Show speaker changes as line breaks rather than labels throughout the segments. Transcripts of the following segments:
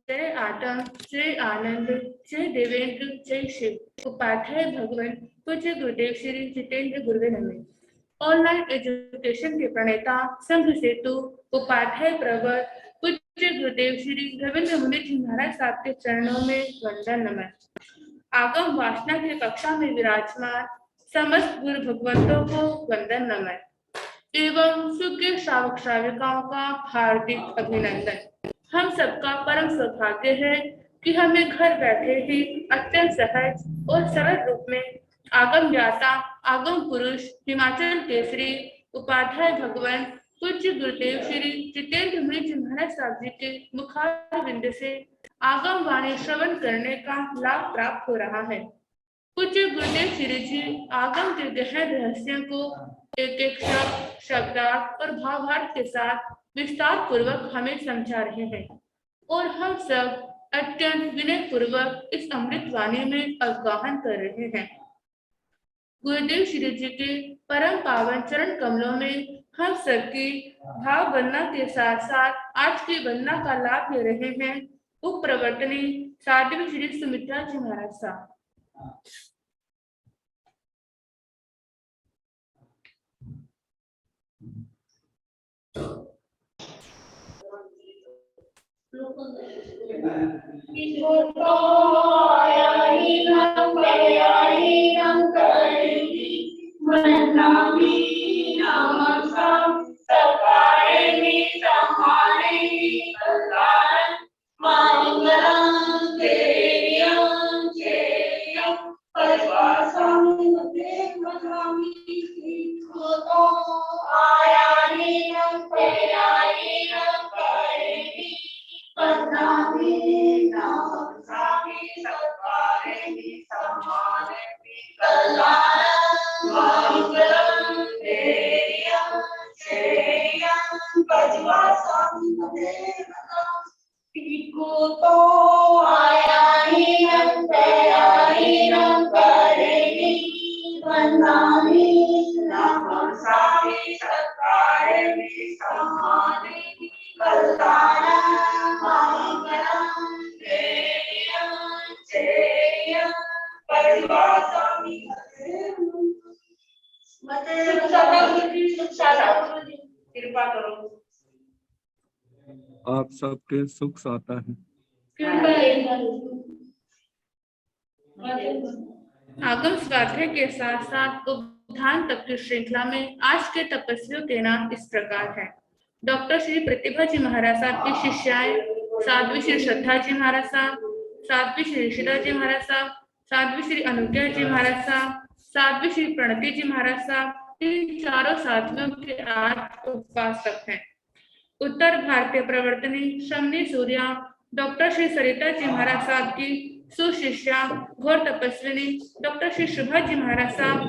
जय आतम, जय आनंद, जय देवेंद्र, जय शिव। उपाध्याय भगवान पूज्य गुरुदेव श्री जितेंद्र गुरुवे नमः। ऑनलाइन एजुकेशन के प्रणेता संघ सेतु उपाध्याय प्रवर पूज्य गुरुदेव श्री रविंद्र मुनि जी महाराज साहब के चरणों में वंदन नमः। आगम वासना की कक्षा में विराजमान समस्त गुरु भगवंतों को वंदन नमः एवं सुज्ञ श्रावक श्राविकाओं का हार्दिक अभिनंदन। हम सबका परम सौभाग्य है कि हमें घर बैठे ही अत्यंत सहज और सरल रूप में आगम ज्ञाता आगम पुरुष हिमाचल केसरी उपाध्याय भगवान पूज्य गुरुदेव श्री जितेंद्र मुनि जी महाराज साहब जी के मुखारविंद से आगम वाणी श्रवण करने का लाभ प्राप्त हो रहा है। पूज्य गुरुदेव श्री जी आगम के गहन रहस्यों को एक एक शब्द शब्दार्थ और भावार्थ के साथ विस्तार पूर्वक हमें समझा रहे हैं और हम सब अत्यंत विनय पूर्वक इस अमृत वाणी में अवगाहन कर रहे हैं। गुरुदेव श्री जी के परम पावन चरण कमलों में हम सबकी भाव वंदना के साथ साथ आज की वंदना का लाभ ले रहे हैं उप प्रवर्तनी साध्वी श्री सुमित्रा जी महाराज साहब।
आप सबके सुख साता है।
आगम स्वाध्याय के साथ साथ उद्धान तप की श्रृंखला में आज के तपस्वियों के नाम इस प्रकार हैं। डॉक्टर श्री प्रतिभा जी महाराज साहब की शिष्याएं साध्वी श्री श्रद्धा जी महाराज साहब, साध्वी श्री ऋषिता जी महाराज साहब, साध्वी श्री अनुज्ञा जी महाराज साहब, साध्वी श्री प्रणति जी महाराज साहब। इन चारों साध्वियों के आज उपासक हैं। उत्तर भारतीय प्रवर्तनी शमनी सूर्या डॉक्टर श्री सरिता जी महाराज साहब की सुशिष्या घोर तपस्विनी डॉक्टर श्री शुभा जी महाराज साहब,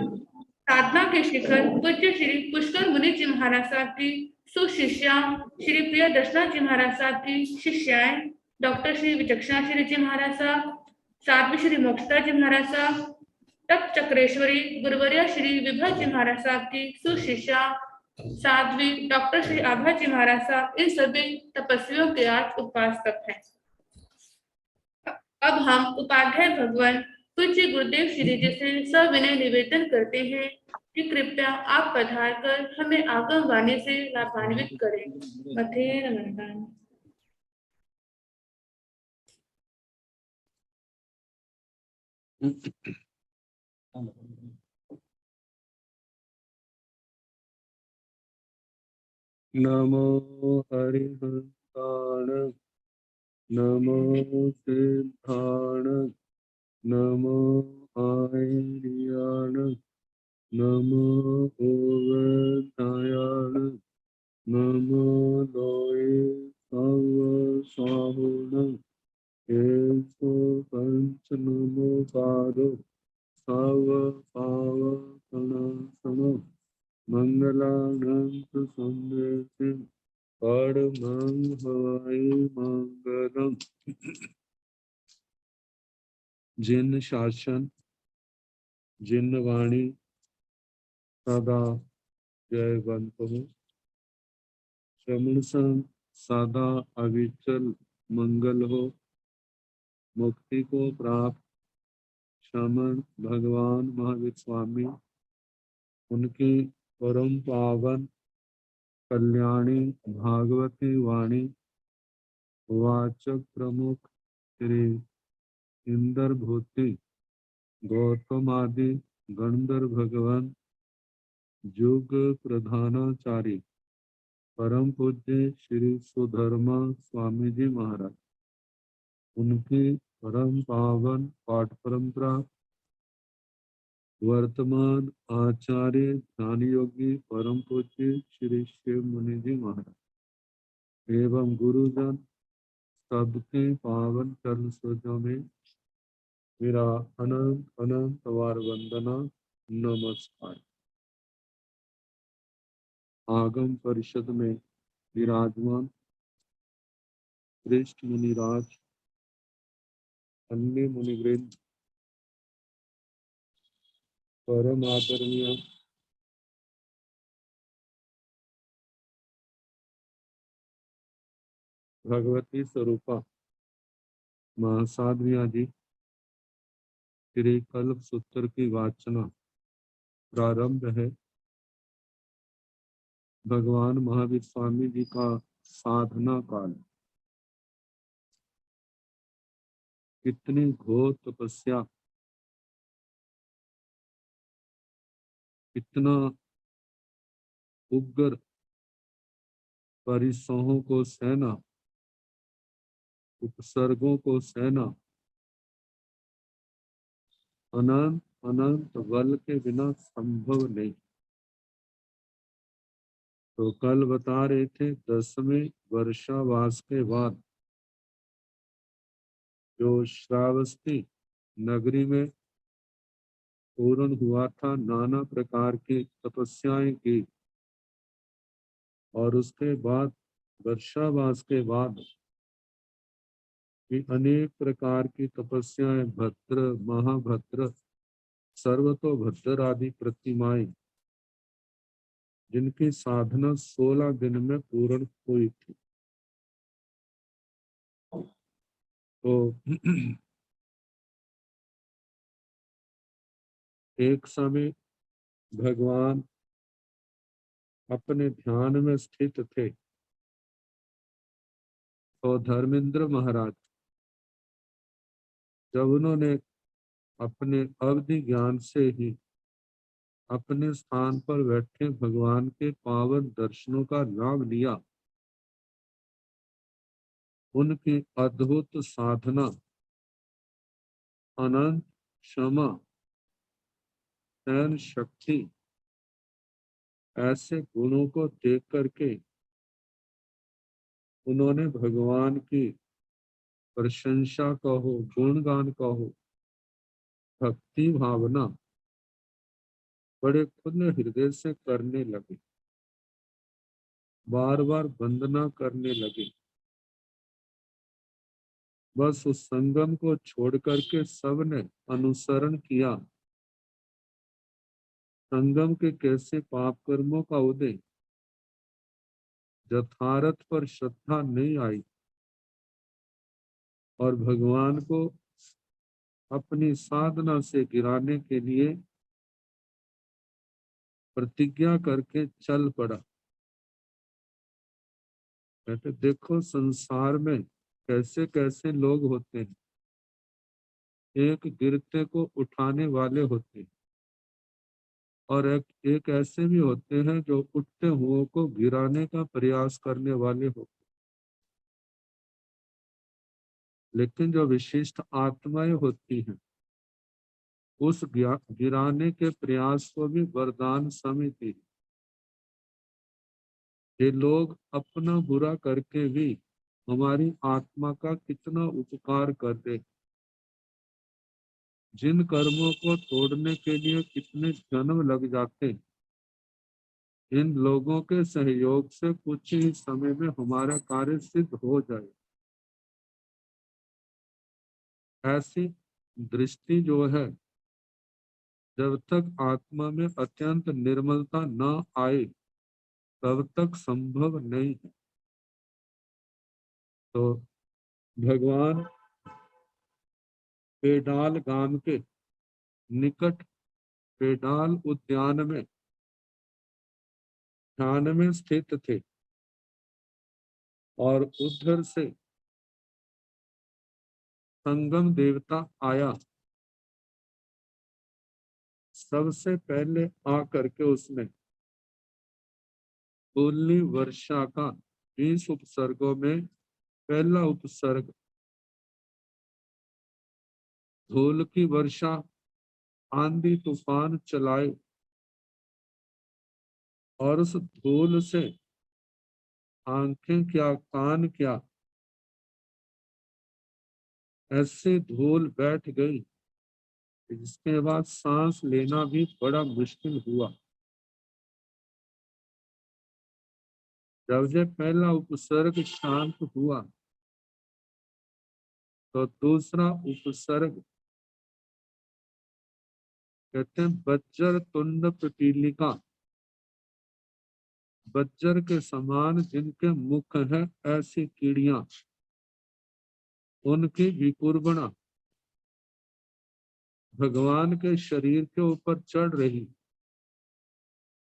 साधना के शिखर पूज्य श्री पुष्कर मुनि जी महाराज साहब की सुशिष्या श्री प्रिय दर्शना जी महाराज साहब की शिष्याएं डॉक्टर श्री विचक्षणा श्री जी महाराज साहब, साध्वी श्री मोक्षता जी महाराज साहब, तप चक्रेश्वरी गुरुवर्या श्री विभा जी महाराज साहब की सुशिष्या साध्वी डॉक्टर श्री आभा जी महाराज साहब। इन सभी तपस्वियों के आज उपासक हैं। अब हम उपाध्याय भगवान पूज्य गुरुदेव श्री जी से सविनय निवेदन करते हैं कि कृपया आप पधार कर हमें आगम वाणी से लाभान्वित करें। मथे नमन।
नमो हरिहंसाण नमो सिद्धाण नमो आयर्याण नमो ओवधायाण नमो लोये सवसाहुण एसो पंच नमो पादो सव पाव सनासनो मंगलानंत संदेशे परमं हवाई मंगलम। जिन शासन जिन वाणी सदा जयवंत हो, श्रमण संग सदा अविचल मंगल हो। मुक्ति को प्राप्त श्रमण भगवान महावीर स्वामी, उनकी परम पावन कल्याणी भागवती वाणी वाचक प्रमुख श्री इंद्र भूति गौतम आदि गंधर्व भगवान युग प्रधानाचार्य परम पूज्य श्री सुधर्मा स्वामी जी महाराज, उनकी परम पावन पाठ परंपरा वर्तमान आचार्य ध्यान योगी परम पूज्य श्री शिव मुनि जी महाराज एवं गुरुजन सबके पावन चरण सरोजों में मेरा अनंत अनंत वार वंदना नमस्कार। आगम परिषद में विराजमान श्रेष्ठ मुनिराज, अन्य मुनिवृंद, परम आदरणीय भगवती स्वरूपा महासाध्विया जी, श्री कल्प सूत्र की वाचना प्रारंभ है। भगवान महावीर स्वामी जी का साधना काल, कितनी घोर तपस्या, कितना उग्र परिसहों को सहना, उपसर्गों को सहना, अनंत अनंत बल के बिना संभव नहीं। तो कल बता रहे थे 10वें वर्षावास के बाद जो श्रावस्ती नगरी में पूर्ण हुआ था, नाना प्रकार की तपस्याएं की, और उसके बाद वर्षावास के बाद भी अनेक प्रकार की तपस्याएं, भद्र महाभद्र सर्वतोभद्र आदि प्रतिमाएं, जिनकी साधना 16 दिन में पूर्ण हुई थी। तो एक समय भगवान अपने ध्यान में स्थित थे, तो धर्मेंद्र महाराज जब उन्होंने अपने अवधि ज्ञान से ही अपने स्थान पर बैठे भगवान के पावन दर्शनों का लाभ लिया, उनकी अद्भुत साधना, अनंत क्षमा, सहन शक्ति, ऐसे गुणों को देख करके उन्होंने भगवान की प्रशंसा कहो, गुणगान कहो, भक्ति भावना बड़े खुले हृदय से करने लगे, बार बार वंदना करने लगे। बस उस संगम को छोड़ करके सबने अनुसरण किया। संगम के कैसे पाप कर्मों का उदय, यथार्थ पर श्रद्धा नहीं आई और भगवान को अपनी साधना से गिराने के लिए प्रतिज्ञा करके चल पड़ा। कहते देखो संसार में कैसे कैसे लोग होते हैं, एक गिरते को उठाने वाले होते हैं और एक ऐसे भी होते हैं जो उठते हुओं को गिराने का प्रयास करने वाले होते हैं। लेकिन जो विशिष्ट आत्माएं होती हैं, उस गिराने के प्रयास को भी वरदान समझती है। ये लोग अपना बुरा करके भी हमारी आत्मा का कितना उपकार कर दे, जिन कर्मों को तोड़ने के लिए कितने जन्म लग जाते, इन लोगों के सहयोग से कुछ ही समय में हमारा कार्य सिद्ध हो जाए। ऐसी दृष्टि जो है, जब तक आत्मा में अत्यंत निर्मलता न आए तब तक संभव नहीं है। तो भगवान पेडाल गांव के निकट पेडाल उद्यान में ध्यान में स्थित थे और उधर से संगम देवता आया। सबसे पहले आकर के उसने फूलनी वर्षा का 20 उपसर्गों में पहला उपसर्ग धूल की वर्षा आंधी तूफान चलाए और उस धूल से आंखें क्या कान क्या ऐसे धूल बैठ गई, जिसके बाद सांस लेना भी बड़ा मुश्किल हुआ। जब से पहला उपसर्ग शांत हुआ तो दूसरा उपसर्ग कहते हैं बज्र तुंड पिपीलिका, बज्र के समान जिनके मुख है ऐसी कीड़ियां, उनकी विकुर्बणा भगवान के शरीर के ऊपर चढ़ रही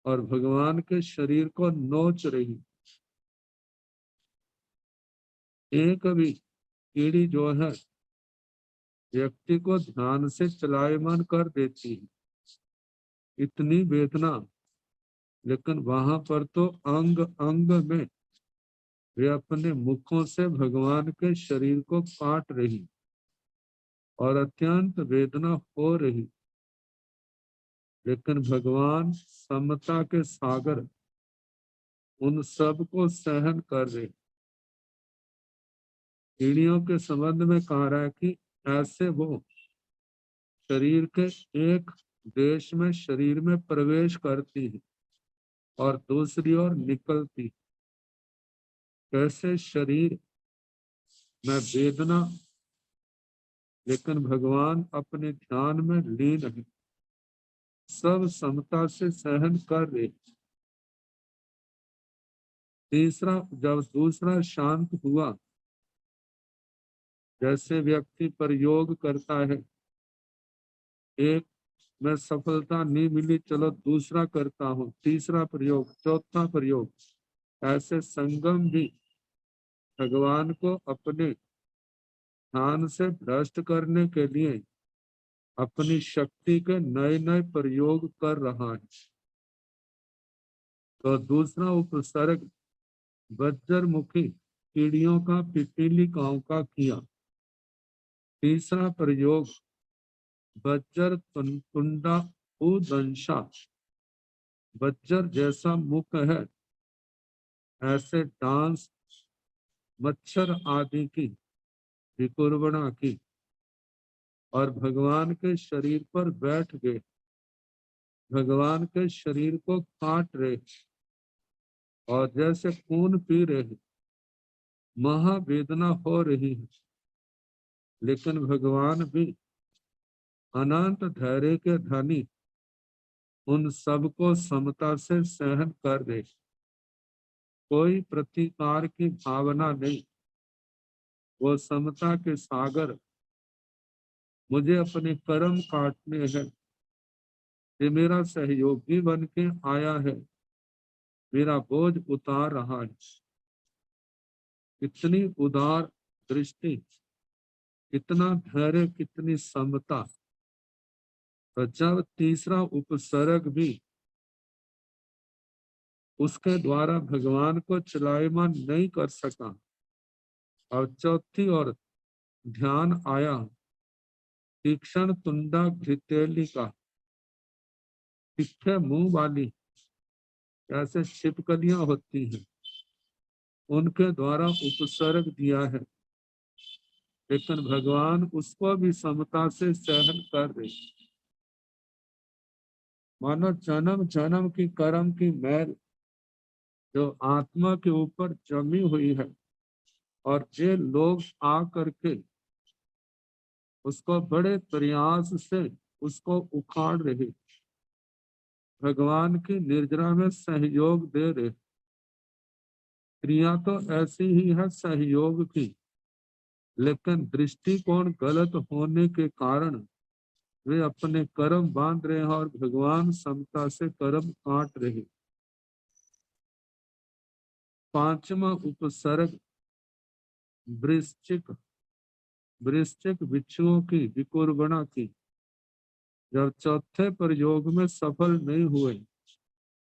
और भगवान के शरीर को नोच रही। एक भी कीड़ी जो है व्यक्ति को ध्यान से चलायमान कर देती है, इतनी वेदना। लेकिन वहां पर तो अंग अंग में वे अपने मुखों से भगवान के शरीर को काट रही और अत्यंत वेदना हो रही। लेकिन भगवान समता के सागर उन सब को सहन कर रहे। कीड़ियों के संबंध में कहा रहा है कि ऐसे वो शरीर के एक देश में शरीर में प्रवेश करती है और दूसरी ओर निकलती। कैसे शरीर में वेदना, लेकिन भगवान अपने ध्यान में लीन है, सब समता से सहन कर रहे। तीसरा, जब दूसरा शांत हुआ, जैसे व्यक्ति प्रयोग करता है, एक में सफलता नहीं मिली, चलो दूसरा करता हूं, तीसरा प्रयोग, चौथा प्रयोग, ऐसे संगम भी भगवान को अपने ध्यान से भ्रष्ट करने के लिए अपनी शक्ति के नए नए प्रयोग कर रहा है। तो दूसरा उपसर्ग वज्रमुखी कीड़ियों का पिपीलिकाओं का किया। तीसरा प्रयोग वज्र तुंडा उदंशा, वज्र जैसा मुख है ऐसे डांस मच्छर आदि की विकुर्बणा की और भगवान के शरीर पर बैठ गए, भगवान के शरीर को काट रहे और जैसे खून पी रहे, महावेदना हो रही है। लेकिन भगवान भी अनंत धैर्य के धनी उन सबको समता से सहन कर रहे। कोई प्रतिकार की भावना नहीं, वो समता के सागर, मुझे अपने कर्म काटने हैं, ये मेरा सहयोगी बन के आया है, मेरा बोझ उतार रहा है। कितनी उदार दृष्टि, कितना धैर्य, कितनी समता। तो जब तीसरा उपसर्ग भी उसके द्वारा भगवान को चलायमान नहीं कर सका और चौथी ओर ध्यान आया, तीक्ष्ण तुंडा घृतेली का, तीखे मुंह वाली ऐसे छिपकलियां होती हैं, उनके द्वारा उपसर्ग दिया है। लेकिन भगवान उसको भी समता से सहन कर रहे। मानो जन्म जन्म की कर्म की मैल जो आत्मा के ऊपर जमी हुई है और जे लोग आ करके उसको बड़े प्रयास से उसको उखाड़ रहे, भगवान की निर्जरा में सहयोग दे रहे। क्रिया तो ऐसी ही है सहयोग की, लेकिन दृष्टिकोण गलत होने के कारण वे अपने कर्म बांध रहे हैं और भगवान समता से कर्म काट रहे। पांचवा उपसर्ग वृश्चिक वृश्चिक बिच्छुओं की विकुर्बणा की। जब चौथे प्रयोग में सफल नहीं हुए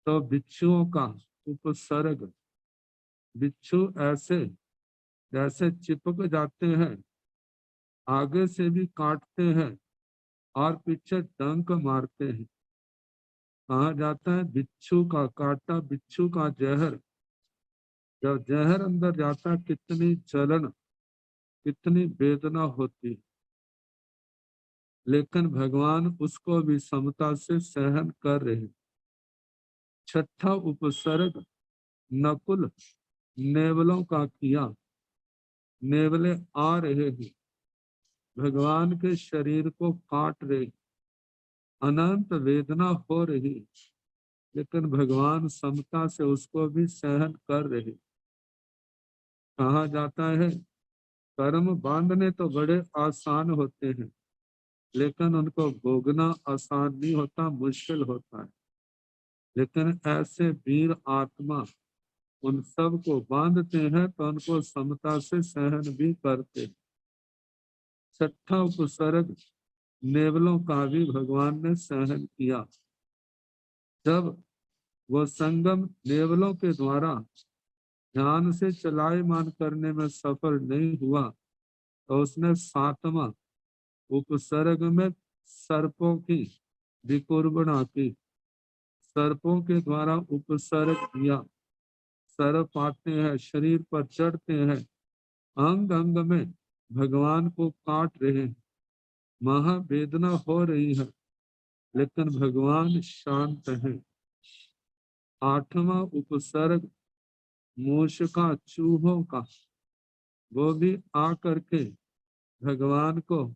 तो बिच्छुओं का उपसर्ग, बिच्छू ऐसे जैसे चिपक जाते हैं, आगे से भी काटते हैं और पीछे डंक मारते हैं। कहा जाता है बिच्छू का काटा, बिच्छू का जहर। जब जहर अंदर जाता कितनी जलन, कितनी वेदना होती, लेकिन भगवान उसको भी समता से सहन कर रहे। छठा उपसर्ग नकुल नेवलों का किया। नेवले आ रहे हैं, भगवान के शरीर को काट रहे, अनंत वेदना हो रही, लेकिन भगवान समता से उसको भी सहन कर रहे। कहा जाता है कर्म बांधने तो बड़े आसान होते हैं, लेकिन उनको भोगना आसान नहीं होता, मुश्किल होता है। लेकिन ऐसे वीर आत्मा उन सब को बांधते हैं तो उनको समता से सहन भी करते। छठा उपसर्ग नेवलों का भी भगवान ने सहन किया। जब वो संगम नेवलों के द्वारा ध्यान से चलायमान करने में सफल नहीं हुआ तो उसने सातवां उपसर्ग में सर्पों की विकुर्बणा की। सर्पों के द्वारा उपसर्ग दिया। सर्प आते हैं, शरीर पर चढ़ते हैं, अंग अंग में भगवान को काट रहे हैं, महावेदना हो रही है, लेकिन भगवान शांत है। आठवां उपसर्ग मूषका चूहों का, वो भी आ करके भगवान को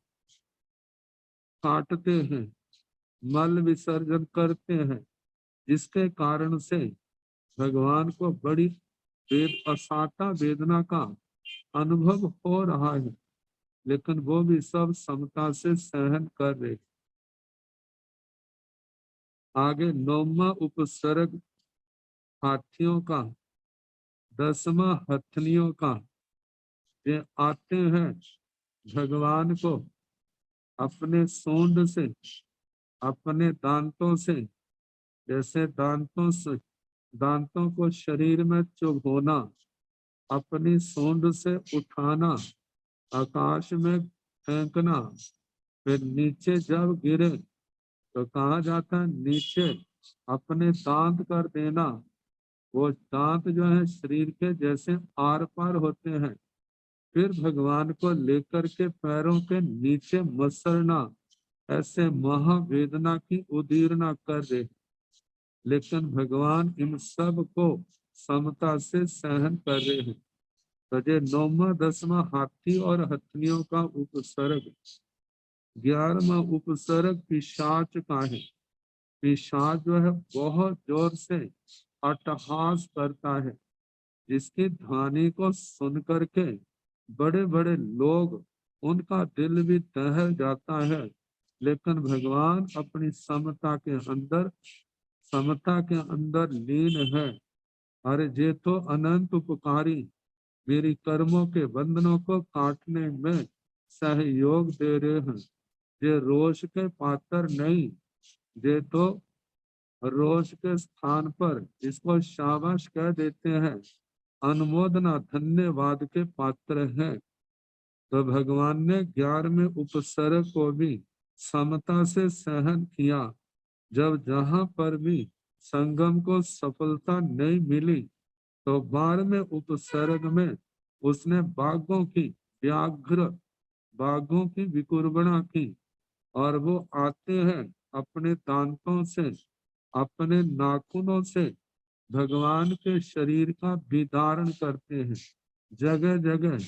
काटते हैं, मल विसर्जन करते हैं, जिसके कारण से भगवान को बड़ी असाता वेदना का अनुभव हो रहा है, लेकिन वो भी सब समता से सहन कर रहे। आगे नौवां उपसर्ग हाथियों का, दसवां हथनियों का। ये आते हैं भगवान को अपने सूंड से, अपने दांतों से, जैसे दांतों को शरीर में चुभोना, अपनी सूंड से उठाना, आकाश में फेंकना, फिर नीचे जब गिरे तो कहा जाता है नीचे अपने दांत कर देना। वो दांत जो है शरीर के जैसे आर पार होते हैं, फिर भगवान को लेकर के पैरों के नीचे मसलना, ऐसे महावेदना की उदीरना कर दे, लेकिन भगवान इन सब को समता से सहन कर रहे हैं। तो ये नौवां दसवां हाथी और हथनियों का उपसर्ग। 11वां उपसर्ग पिशाच का है। पिशाच जो है बहुत जोर से अट्टहास करता है, जिसकी ध्वनि को सुन करके बड़े बड़े लोग, उनका दिल भी दहल जाता है, लेकिन भगवान अपनी समता के अंदर लीन है। अरे जे तो अनंत उपकारी, मेरी कर्मों के बंधनों को काटने में सहयोग दे रहे हैं। जे रोष के पात्र नहीं, जे तो रोष के स्थान पर इसको शाबाश कह देते हैं, अनुमोदना धन्यवाद के पात्र हैं। तो भगवान ने 11वें उपसर्ग को भी समता से सहन किया। जब जहां पर भी संगम को सफलता नहीं मिली तो 12वें उपसर्ग में उसने बाघों की विकुर्बणा की, और वो आते हैं अपने दांतों से, अपने नाखूनों से भगवान के शरीर का विदारण करते हैं। जगह जगह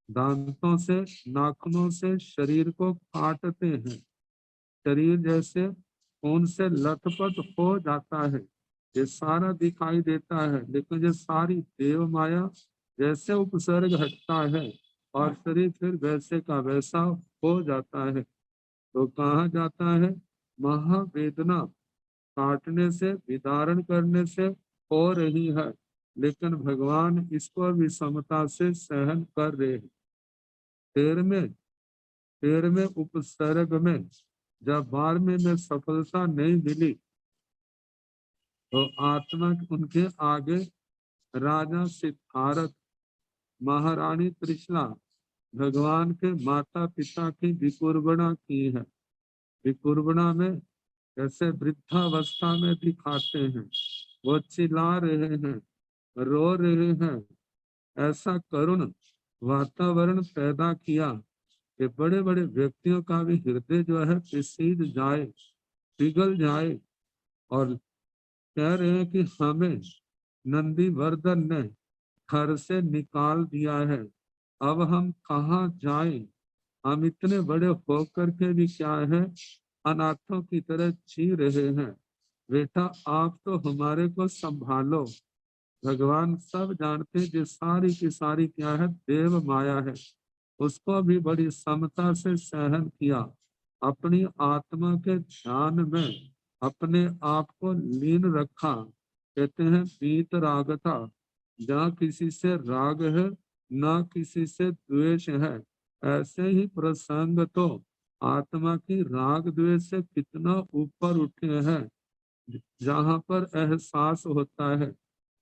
दांतों से, नाखूनों से शरीर को काटते हैं। शरीर जैसे खून से लथपथ हो जाता है, ये सारा दिखाई देता है, लेकिन ये सारी देव माया जैसे उपसर्ग हटता है, और शरीर फिर वैसे का वैसा हो जाता है। तो कहा जाता है महावेदना काटने से, विदारण करने से हो रही है, लेकिन भगवान इसको भी समता से सहन कर रहे हैं। 13वें उपसर्ग में जब 12वें में सफलता नहीं मिली तो आत्मा उनके आगे राजा सिद्धार्थ, महारानी त्रिशला भगवान के माता पिता की विकुर्बणा की है। विकुर्बणा में जैसे वृद्धावस्था में दिखाते हैं, वो चिल्ला रहे हैं, रो रहे हैं। ऐसा करुण वातावरण पैदा किया कि बड़े बड़े व्यक्तियों का भी हृदय जो है पिसीज जाए, पिघल जाए, और कह रहे हैं कि हमें नंदीवर्धन ने घर से निकाल दिया है, अब हम कहाँ जाएं? हम इतने बड़े होकर के भी क्या है, अनाथों की तरह जी रहे हैं। बेटा आप तो हमारे को संभालो। भगवान सब जानते हैं, जो सारी की सारी क्या है, देव माया है। उसको भी बड़ी समता से सहन किया, अपनी आत्मा के ध्यान में अपने आप को लीन रखा। कहते हैं पीत राग था, जहाँ किसी से राग है ना किसी से द्वेष है। ऐसे ही प्रसंग तो आत्मा की राग द्वेष से कितना ऊपर उठे हैं, जहाँ पर एहसास होता है।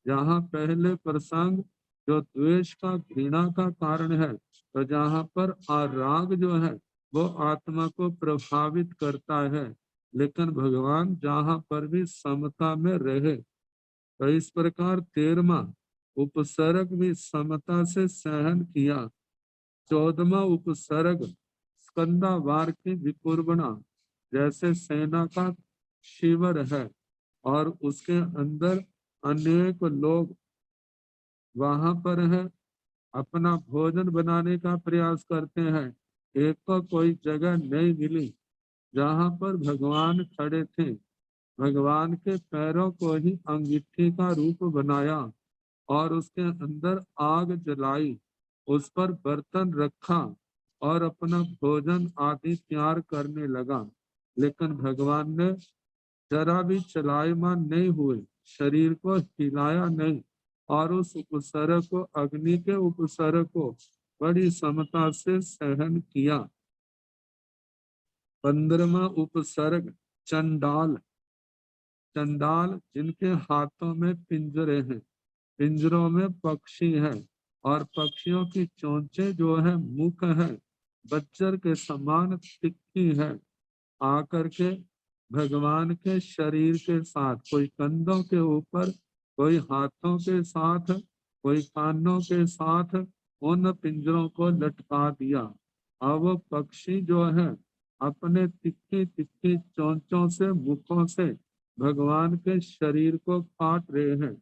जहाँ पहले प्रसंग जो द्वेष का, घृणा का कारण है, तो जहाँ पर राग जो है वो आत्मा को प्रभावित करता है, लेकिन भगवान जहाँ पर भी समता में रहे। तो इस प्रकार 13वां उपसर्ग भी समता से सहन किया। 14वां उपसर्ग स्कंदावार की विकुर्बणा, जैसे सेना का शिविर है और उसके अंदर अनेक लोग वहां पर है, अपना भोजन बनाने का प्रयास करते हैं। एक को कोई जगह नहीं मिली जहां पर भगवान खड़े थे। भगवान के पैरों को ही अंगीठी का रूप बनाया और उसके अंदर आग जलाई, उस पर बर्तन रखा और अपना भोजन आदि तैयार करने लगा। लेकिन भगवान ने जरा भी चलायमान नहीं हुए, शरीर को हिलाया नहीं, और उस उपसर्ग को, अग्नि के उपसर्ग को बड़ी समता से सहन किया। 15वां उपसर्ग चंडाल। चंडाल जिनके हाथों में पिंजरे हैं, पिंजरों में पक्षी हैं, और पक्षियों की चोंचे जो है, मुख है, बज्जर के समान तिखी है। आकर के भगवान के शरीर के साथ, कोई कंधों के ऊपर, कोई हाथों के साथ, कोई कानों के साथ उन पिंजरों को लटका दिया। अब वो पक्षी जो है अपने तिक्की तिक्की चोंचों से, मुखों से भगवान के शरीर को काट रहे हैं,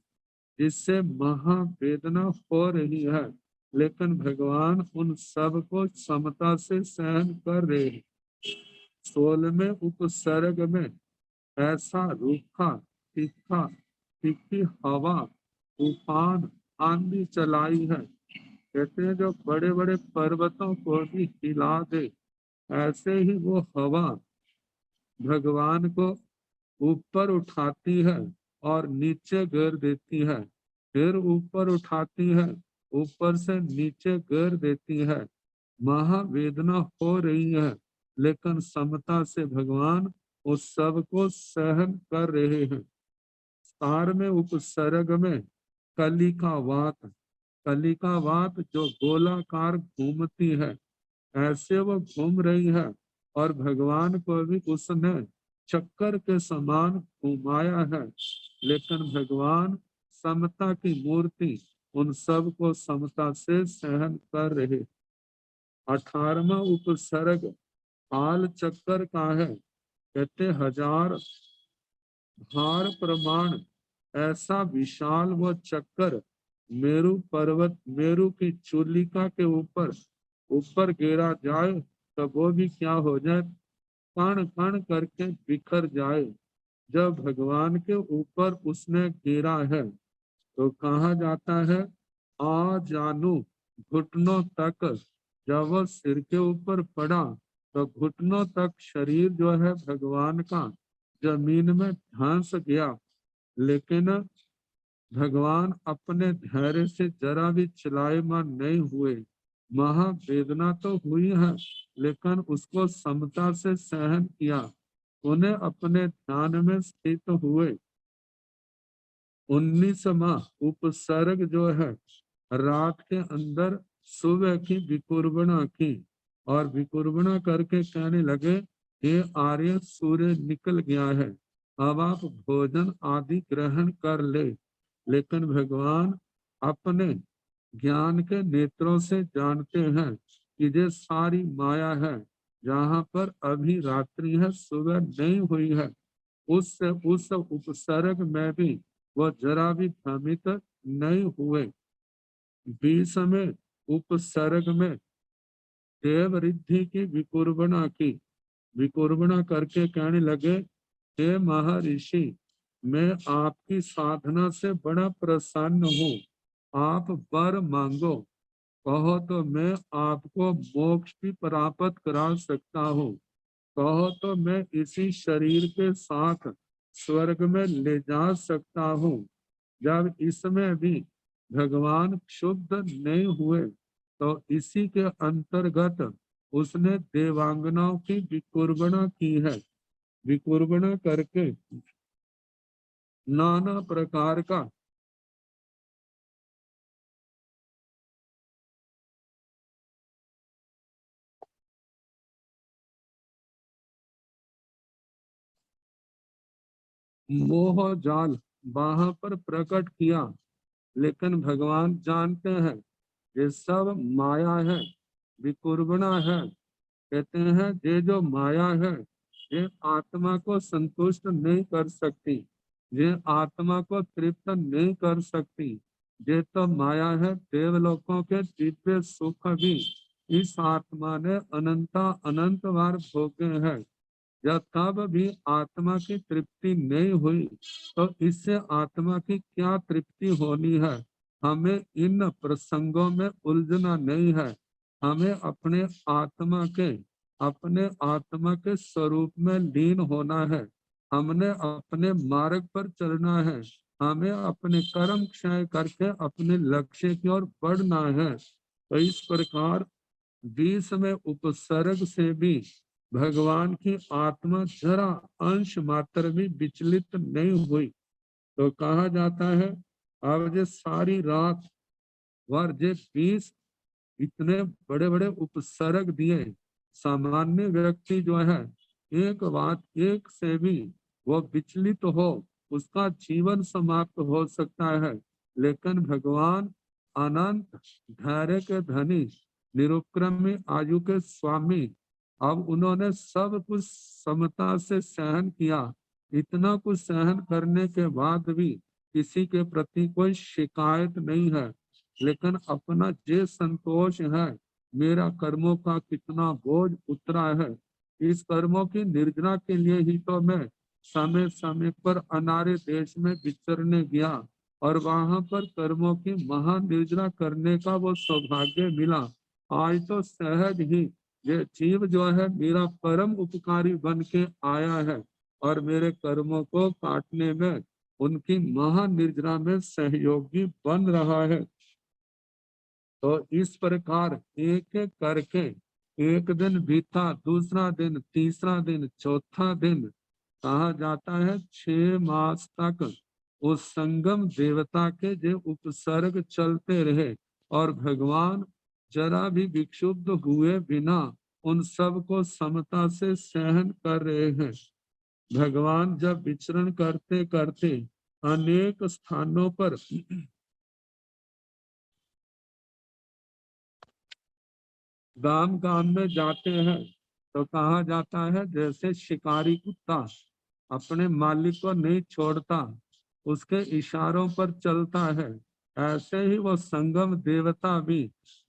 जिससे महावेदना हो रही है, लेकिन भगवान उन सब को समता से सहन कर रहे हैं। 16वें उपसर्ग में ऐसा रूखा, तीखा, तीखी हवा, तूफान, आंधी चलाई है। कहते हैं जो बड़े बड़े पर्वतों को भी हिला दे, ऐसे ही वो हवा भगवान को ऊपर उठाती है और नीचे गिर देती है, फिर ऊपर उठाती है, ऊपर से नीचे गिर देती है। महावेदना हो रही है, लेकिन समता से भगवान उस सब को सहन कर रहे हैं। 17वें उपसर्ग में कलिकावात। कलिकावात जो गोलाकार घूमती है, ऐसे वो घूम रही है, और भगवान को भी उसने चक्कर के समान घुमाया है, लेकिन भगवान समता की मूर्ति उन सब को समता से सहन कर रहे। 18वां उपसर्ग काल चक्कर का है। कहते हजार भार प्रमाण ऐसा विशाल वो चक्कर मेरु पर्वत, मेरु की चूलिका के ऊपर ऊपर गिरा जाए तो वो भी क्या हो जाए, कण कण करके बिखर जाए। जब भगवान के ऊपर उसने गिरा है तो कहा जाता है आ जानू घुटनों तक जब वो सिर के ऊपर पड़ा तो घुटनों तक शरीर जो है भगवान का जमीन में धंस गया, लेकिन भगवान अपने धैर्य से जरा भी चलायमान नहीं हुए। महावेदना तो हुई है, लेकिन उसको समता से सहन किया। उन्हें अपने ध्यान में स्थित हुए। 19वां उपसर्ग जो है रात के अंदर सुबह की विकुर्बणा की, और विकुर्बणा करके कहने लगे, ये आर्य सूर्य निकल गया है, अब आप भोजन आदि ग्रहण कर ले। लेकिन भगवान अपने ज्ञान के नेत्रों से जानते हैं कि ये सारी माया है। जहाँ पर अभी रात्रि है, सुबह नहीं हुई है, उस उपसर्ग में भी वह जरा भी भ्रमित नहीं हुए। 20वें उपसर्ग में देव रिद्धि की विकुर्बणा की, विकुर्बणा करके कहने लगे, हे महर्षि, मैं आपकी साधना से बड़ा प्रसन्न हूँ, आप वर मांगो, कहो तो मैं आपको मोक्ष भी प्राप्त करा सकता हूँ, कहो तो मैं इसी शरीर के साथ स्वर्ग में ले जा सकता हूँ। जब इसमें भी भगवान क्षुब्ध नहीं हुए तो इसी के अंतर्गत उसने देवांगनाओं की विकुर्बणा की है। विकुर्बणा करके नाना प्रकार का मोह जाल वहां पर प्रकट किया, लेकिन भगवान जानते हैं ये सब माया है, विकुर्बणा है। कहते हैं ये जो माया है ये आत्मा को संतुष्ट नहीं कर सकती, ये आत्मा को तृप्त नहीं कर सकती। ये तो माया है। देवलोकों के दिव्य सुख भी इस आत्मा ने अनंत बार भोगे हैं। जब तब भी आत्मा की तृप्ति नहीं हुई तो इससे आत्मा की क्या तृप्ति होनी है। हमें इन प्रसंगों में उलझना नहीं है। हमें अपने आत्मा के स्वरूप में लीन होना है। हमने अपने मार्ग पर चलना है। हमें अपने कर्म क्षय करके अपने लक्ष्य की ओर बढ़ना है। तो इस प्रकार 20वें उपसर्ग से भी भगवान की आत्मा जरा अंश मात्र भी विचलित नहीं हुई। तो कहा जाता है अब ये सारी रात वर जे 20 इतने बड़े बड़े उपसर्ग दिए। सामान्य व्यक्ति जो है एक बात एक से भी वो विचलित हो, उसका जीवन समाप्त हो सकता है। लेकिन भगवान अनंत धैर्य के धनी, निरुपक्रमी आयु के स्वामी, अब उन्होंने सब कुछ समता से सहन किया। इतना कुछ सहन करने के बाद भी किसी के प्रति कोई शिकायत नहीं है, लेकिन अपना जे संतोष है, मेरा कर्मों का कितना बोझ उतरा है। इस कर्मों की निर्जना के लिए ही तो मैं समय समय पर अनार्य देश में विचरने गया और वहां पर कर्मों की महानिर्जना करने का वो सौभाग्य मिला। आज तो सहज ही ये जीव जो है मेरा परम उपकारी बन के आया है और मेरे कर्मों को काटने में, उनकी महानिर्जना में सहयोगी बन रहा है। तो इस प्रकार एक एक करके एक दिन बीता, दूसरा दिन, तीसरा दिन, चौथा दिन, कहा जाता है 6 मास तक उस संगम देवता के जो उपसर्ग चलते रहे और भगवान जरा भी विक्षुब्ध हुए बिना उन सब को समता से सहन कर रहे हैं। भगवान जब विचरण करते करते अनेक स्थानों पर गांव गांव में जाते हैं तो कहा जाता है जैसे शिकारी कुत्ता अपने मालिक को नहीं छोड़ता, उसके इशारों पर चलता है, ऐसे ही वो संगम देवता भी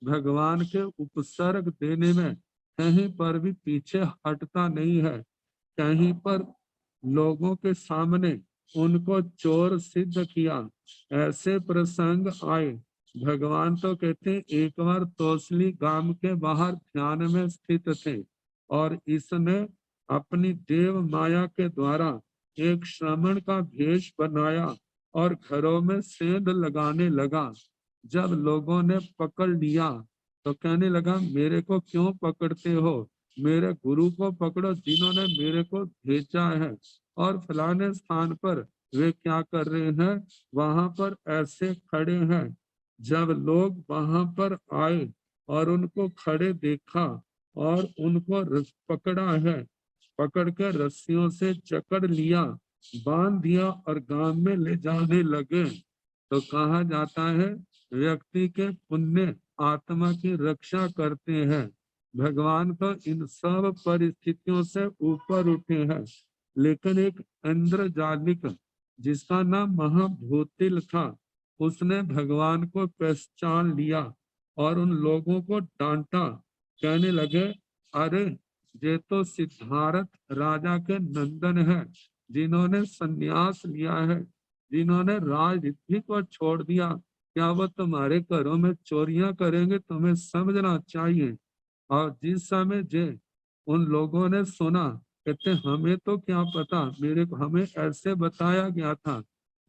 भगवान के उपसर्ग देने में कहीं पर भी पीछे हटता नहीं है। कहीं पर लोगों के सामने उनको चोर सिद्ध किया। ऐसे प्रसंग आए भगवान तो कहते हैं एक बार तोसली गांव के बाहर ध्यान में स्थित थे और इसने अपनी देव माया के द्वारा एक श्रमण का भेष बनाया और घरों में सेंध लगाने लगा। जब लोगों ने पकड़ लिया तो कहने लगा, मेरे को क्यों पकड़ते हो, मेरे गुरु को पकड़ो जिन्होंने मेरे को भेजा है। और फलाने स्थान पर वे क्या कर रहे हैं, वहां पर ऐसे खड़े हैं। जब लोग वहां पर आए और उनको खड़े देखा और उनको पकड़ा है, पकड़ कर रस्सियों से जकड़ लिया, बांध दिया और गांव में ले जाने लगे। तो कहा जाता है व्यक्ति के पुण्य आत्मा की रक्षा करते हैं। भगवान तो इन सब परिस्थितियों से ऊपर उठे हैं। लेकिन एक इंद्रजालिक जिसका नाम महाभूतिल था, उसने भगवान को पहचान लिया और उन लोगों को डांटा। कहने लगे, अरे ये तो सिद्धार्थ राजा के नंदन है, जिन्होंने संन्यास लिया है, जिन्होंने राजनीति को छोड़ दिया। क्या वो तुम्हारे घरों में चोरियां करेंगे? तुम्हें समझना चाहिए। और जिस समय जे उन लोगों ने सुना, कहते हमें तो क्या पता, मेरे को हमें ऐसे बताया गया था।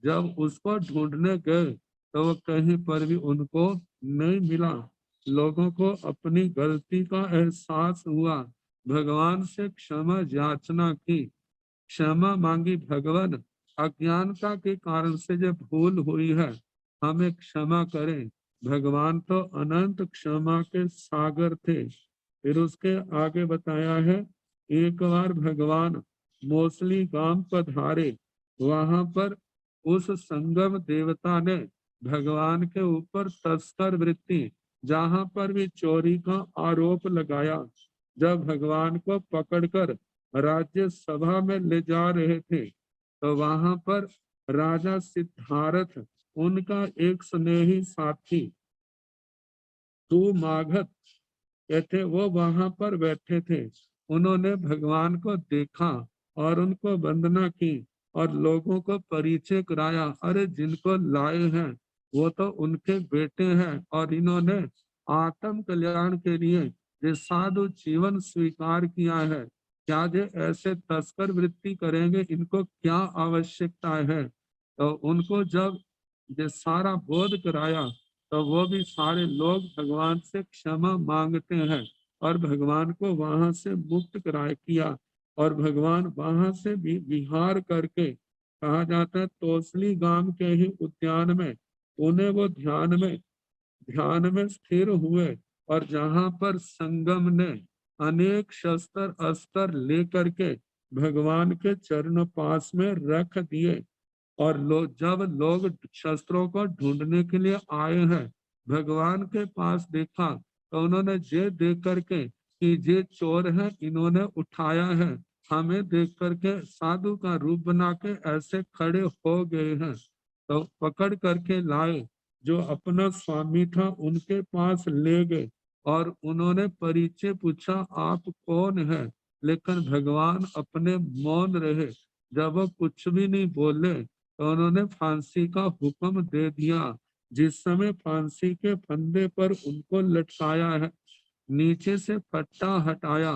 जब उसको ढूंढने गए तो वो कहीं पर भी उनको नहीं मिला। लोगों को अपनी गलती का एहसास हुआ, भगवान से क्षमा याचना की, क्षमा मांगी। भगवान, अज्ञानता के कारण से जो भूल हुई है हमें क्षमा करें। भगवान तो अनंत क्षमा के सागर थे। फिर उसके आगे बताया है, एक बार भगवान मोसली गांव पधारे। वहां पर उस संगम देवता ने भगवान के ऊपर तस्कर वृत्ति, जहां पर भी चोरी का आरोप लगाया। जब भगवान को पकड़कर राज्य सभा में ले जा रहे थे तो वहां पर राजा सिद्धार्थ, उनका एक स्नेही साथी सुमागध कहते, वो वहां पर बैठे थे। उन्होंने भगवान को देखा और उनको वंदना की और लोगों को परिचय कराया। अरे जिनको लाए हैं वो तो उनके बेटे हैं और इन्होंने आत्म कल्याण के लिए ये साधु जीवन स्वीकार किया है। क्या ये ऐसे तस्कर वृत्ति करेंगे? इनको क्या आवश्यकता है? तो उनको जब ये सारा बोध कराया तो वो भी सारे लोग भगवान से क्षमा मांगते हैं और भगवान को वहां से मुक्त कराया किया। और भगवान वहां से भी विहार करके, कहा जाता है तोसली गांव के ही उद्यान में उन्हें वो ध्यान में स्थिर हुए। और जहां पर संगम ने अनेक शस्त्र अस्त्र लेकर के भगवान के चरण पास में रख दिए। और जब लोग शस्त्रों को ढूंढने के लिए आए हैं, भगवान के पास देखा तो उन्होंने ये देख करके कि ये चोर है, इन्होंने उठाया है, हमें देख करके साधु का रूप बना के ऐसे खड़े हो गए हैं। तो पकड़ करके लाए, जो अपना स्वामी था उनके पास ले गए और उन्होंने परिचय पूछा, आप कौन है? लेकिन भगवान अपने मौन रहे। जब वो कुछ भी नहीं बोले तो उन्होंने फांसी का हुक्म दे दिया। जिस समय फांसी के फंदे पर उनको लटकाया है, नीचे से पट्टा हटाया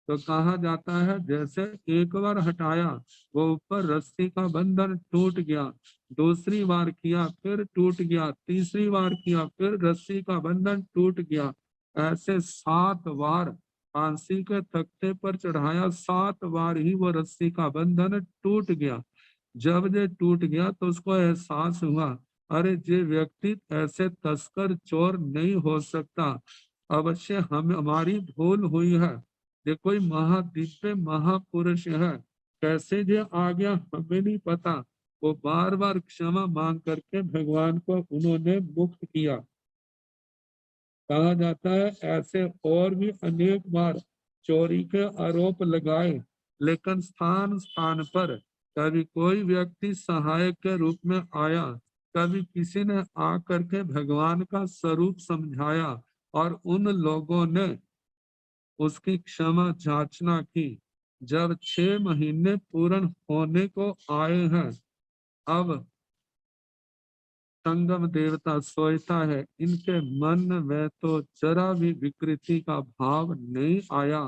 तो कहा जाता है जैसे एक बार हटाया वो ऊपर रस्सी का बंधन टूट गया, दूसरी बार किया फिर टूट गया, तीसरी बार किया फिर रस्सी का बंधन टूट गया। ऐसे 7 बार फांसी के तख्ते पर चढ़ाया, 7 बार ही वो रस्सी का बंधन टूट गया। जब ये टूट गया तो उसको एहसास हुआ, अरे ये व्यक्ति ऐसे तस्कर चोर नहीं हो सकता, अवश्य हम हमारी भूल हुई है। ये कोई महादिव्य महापुरुष है, कैसे ये आ गया हमें नहीं पता। वो बार बार क्षमा मांग करके भगवान को उन्होंने मुक्त किया। कहा जाता है ऐसे और भी अनेक बार चोरी के आरोप लगाए, लेकिन स्थान स्थान पर कभी कोई व्यक्ति सहायक के रूप में आया, कभी किसी ने आकर के भगवान का स्वरूप समझाया और उन लोगों ने उसकी क्षमा जाचना की। जब 6 महीने पूर्ण होने को आए हैं, अब संगम देवता सोचता है इनके मन में तो जरा भी विकृति का भाव नहीं आया,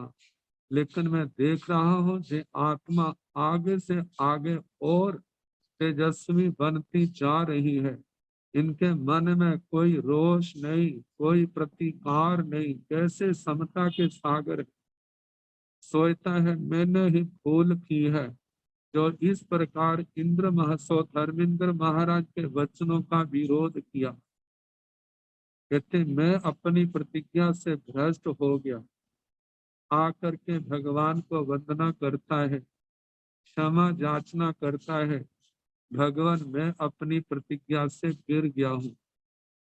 लेकिन मैं देख रहा हूँ ये आत्मा आगे से आगे और तेजस्वी बनती जा रही है। इनके मन में कोई रोष नहीं, कोई प्रतिकार नहीं, कैसे समता के सागर। सोचता है मैंने ही भूल की है जो इस प्रकार इंद्र महसो धर्मेंद्र महाराज के वचनों का विरोध किया। कहते मैं अपनी प्रतिज्ञा से भ्रष्ट हो गया। आकर के भगवान को वंदना करता है, क्षमा याचना करता है, भगवान मैं अपनी प्रतिज्ञा से गिर गया हूँ।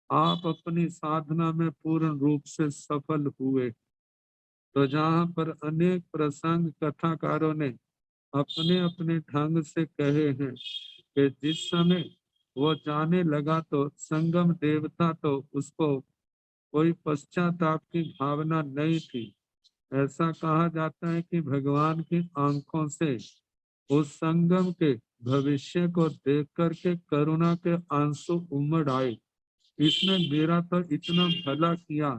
आप अपनी साधना में पूर्ण रूप से सफल हुए। तो जहाँ पर अनेक प्रसंग कथाकारों ने अपने अपने ढंग से कहे हैं कि जिस समय वो जाने लगा तो संगम देवता तो उसको कोई पश्चाताप की भावना नहीं थी। ऐसा कहा जाता है कि भगवान की आंखों से उस संगम के भविष्य को देख करके करुणा के आंसू उमड़ आए। इसने मेरा तो इतना भला किया,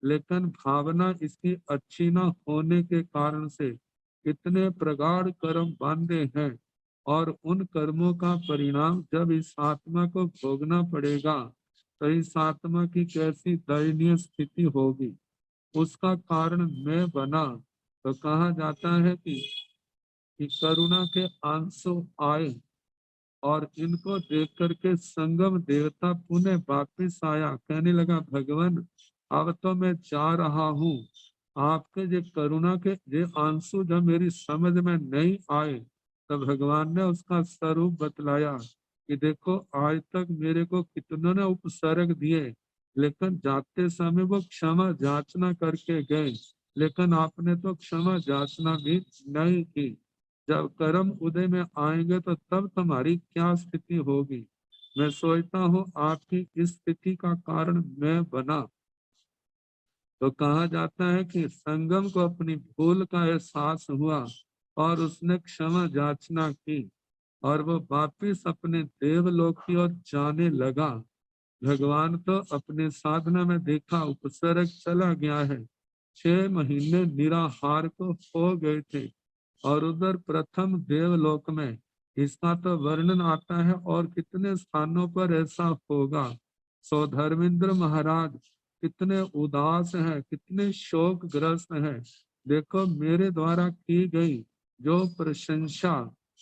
लेकिन भावना इसकी अच्छी न होने के कारण से इतने प्रगाढ़ कर्म बांधे हैं, और उन कर्मों का परिणाम जब इस आत्मा को भोगना पड़ेगा तो इस आत्मा की कैसी दयनीय स्थिति होगी। उसका कारण मैं बना। तो कहा जाता है कि करुणा के आंसू आए, और इनको देख करके संगम देवता पुनः वापिस आया। कहने लगा भगवान अब तो मैं जा रहा हूँ, आपके ये करुणा के ये आंसू जब मेरी समझ में नहीं आए, तो भगवान ने उसका स्वरूप बतलाया कि देखो आज तक मेरे को कितनों ने उपसर्ग दिए, लेकिन जाते समय वो क्षमा याचना करके गए, लेकिन आपने तो क्षमा याचना भी नहीं की। जब कर्म उदय में आएंगे तो तब तुम्हारी क्या स्थिति होगी। मैं सोचता हूँ आपकी इस स्थिति का कारण मैं बना। तो कहा जाता है कि संगम को अपनी भूल का एहसास हुआ और उसने क्षमा याचना की, और वो वापिस अपने देवलोक की ओर जाने लगा। भगवान तो अपने साधना में देखा उपसर्ग चला गया है, 6 महीने निराहार को हो गए थे, और उधर प्रथम देवलोक में इसका तो वर्णन आता है, और कितने स्थानों पर ऐसा होगा। सो धर्मेंद्र महाराज कितने उदास हैं, कितने शोकग्रस्त हैं। देखो मेरे द्वारा की गई जो प्रशंसा,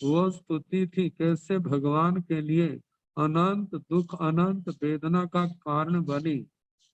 वो स्तुति थी, कैसे भगवान के लिए अनंत दुख अनंत वेदना का कारण बनी।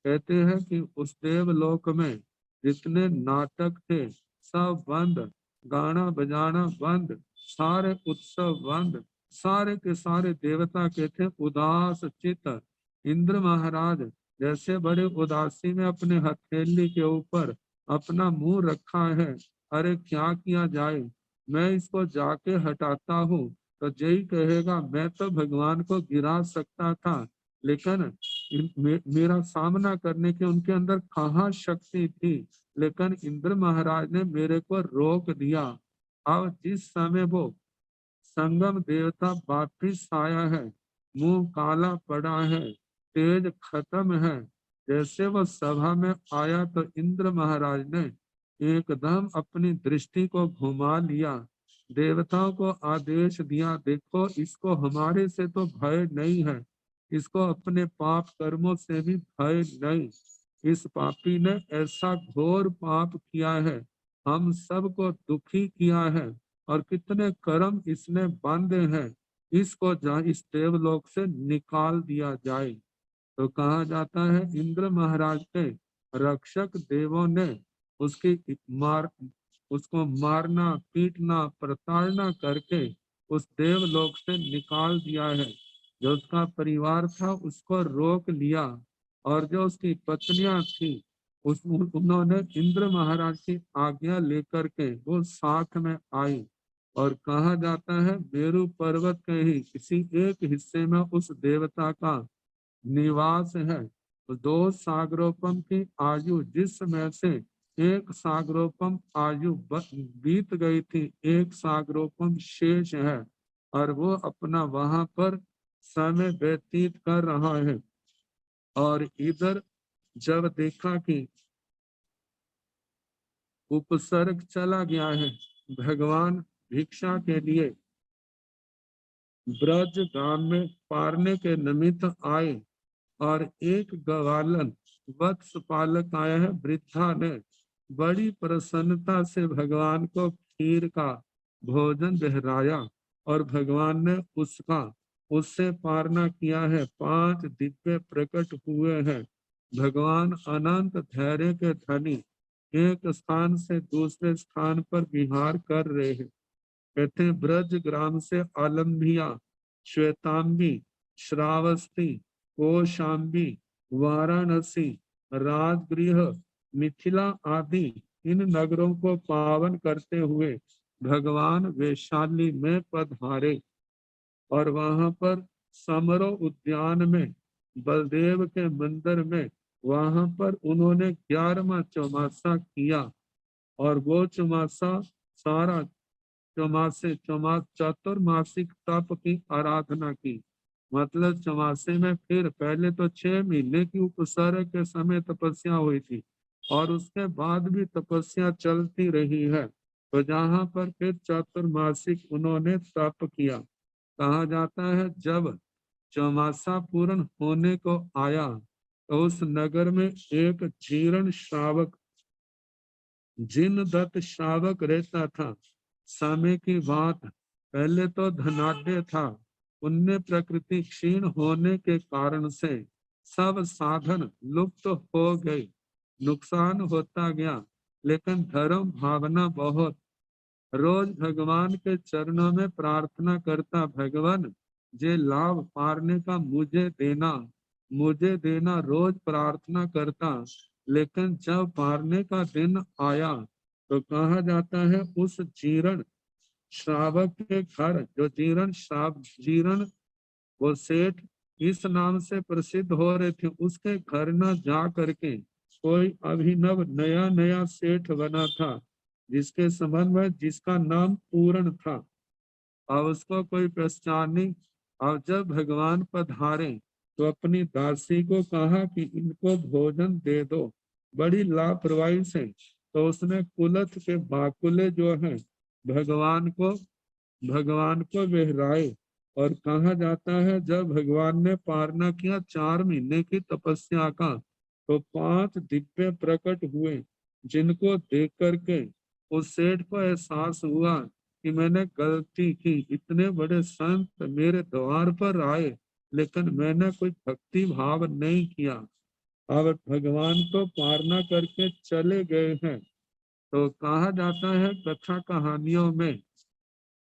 कहते हैं कि उस देवलोक में जितने नाटक थे सब बंद, गाना बजाना बंद, सारे उत्सव बंद, सारे के सारे देवता के थे उदास चित्त। इंद्र महाराज जैसे बड़े उदासी में अपने हथेली के ऊपर अपना मुंह रखा है, अरे क्या किया जाए, मैं इसको जाके हटाता हूँ तो जय कहेगा मैं तो भगवान को गिरा सकता था, लेकिन मेरा सामना करने के उनके अंदर कहाँ शक्ति थी, लेकिन इंद्र महाराज ने मेरे को रोक दिया। अब जिस समय वो संगम देवता वापिस आया है, मुंह काला पड़ा है, तेज खत्म है, जैसे वो सभा में आया तो इंद्र महाराज ने एकदम अपनी दृष्टि को घुमा लिया, देवताओं को आदेश दिया देखो इसको हमारे से तो भय नहीं है, इसको अपने पाप कर्मों से भी भय नहीं। इस पापी ने ऐसा घोर पाप किया है, हम सबको दुखी किया है, और कितने कर्म इसने बांधे हैं, इसको इस देवलोक से निकाल दिया जाए। तो कहा जाता है इंद्र महाराज के रक्षक देवों ने उसकी मार उसको मारना पीटना प्रताड़ना करके उस देवलोक से निकाल दिया है। जो उसका परिवार था उसको रोक लिया, और जो उसकी पत्नियां थी उन्होंने इंद्र महाराज की आज्ञा लेकर के वो साथ में आई। और कहा जाता है मेरु पर्वत के ही किसी एक हिस्से में उस देवता का निवास है। तो 2 सागरोपम की आयु जिसमें से एक सागरोपम आयु बीत गई थी, एक सागरोपम शेष है, और वो अपना वहां पर समय व्यतीत कर रहा है। और इधर जब देखा कि उपसर्ग चला गया है, भगवान भिक्षा के लिए ब्रज गांव में पारने के निमित्त आए और एक ग्वालन वत्स पालक आया है, वृद्धा ने बड़ी प्रसन्नता से भगवान को खीर का भोजन बहराया और भगवान ने उससे पारना किया है। 5 दिव्य प्रकट हुए हैं। भगवान अनंत धैर्य के धनी एक स्थान से दूसरे स्थान पर विहार कर रहे हैं। कहते हैं ब्रज ग्राम से आलम्बिया, श्वेतांबी, श्रावस्ती, कौशाम्बी, वाराणसी, राजगृह, मिथिला आदि इन नगरों को पावन करते हुए भगवान वैशाली में पधारे और वहां पर समारोह उद्यान में बलदेव के मंदिर में वहां पर उन्होंने 11वां चौमासा किया। और वो चौमासा सारा चतुर्मासिक तप की आराधना की। मतलब चौमासे में फिर पहले तो 6 महीने की उपसर्ग के समय तपस्या हुई थी और उसके बाद भी तपस्या चलती रही है। तो जहाँ पर फिर चतुर्मासिक उन्होंने तप किया। कहा जाता है जब चौमासा पूर्ण होने को आया तो उस नगर में एक जीर्ण श्रावक, जिन दत्त श्रावक रहता था। समय की बात, पहले तो धनाढ्य था, पुण्य प्रकृति क्षीण होने के कारण से सब साधन लुप्त हो गए, नुकसान होता गया। लेकिन धर्म भावना बहुत, रोज भगवान के चरणों में प्रार्थना करता, भगवान जे लाभ पारने का मुझे देना, रोज प्रार्थना करता। लेकिन जब पारने का दिन आया तो कहा जाता है उस जीर्ण श्रावक के घर, जो जीर्ण वो सेठ इस नाम से प्रसिद्ध हो रहे थे, उसके घर न जा करके कोई अभिनव नया नया सेठ बना था जिसके संबंध में जिसका नाम पूर्ण था। अब उसको कोई पहचान नहीं। अब जब भगवान पधारे तो अपनी दासी को कहा कि इनको भोजन दे दो, बड़ी लापरवाही से। तो उसने कुलथ के बाकुले जो है भगवान को बहराए। और कहा जाता है जब भगवान ने पारना किया 4 महीने की तपस्या का, तो 5 दिव्य प्रकट हुए जिनको देख करके उस सेठ को एहसास हुआ कि मैंने गलती की। इतने बड़े संत मेरे द्वार पर आए लेकिन मैंने कोई भक्ति भाव नहीं किया। अब भगवान को पारना करके चले गए हैं। तो कहा जाता है कथा कहानियों में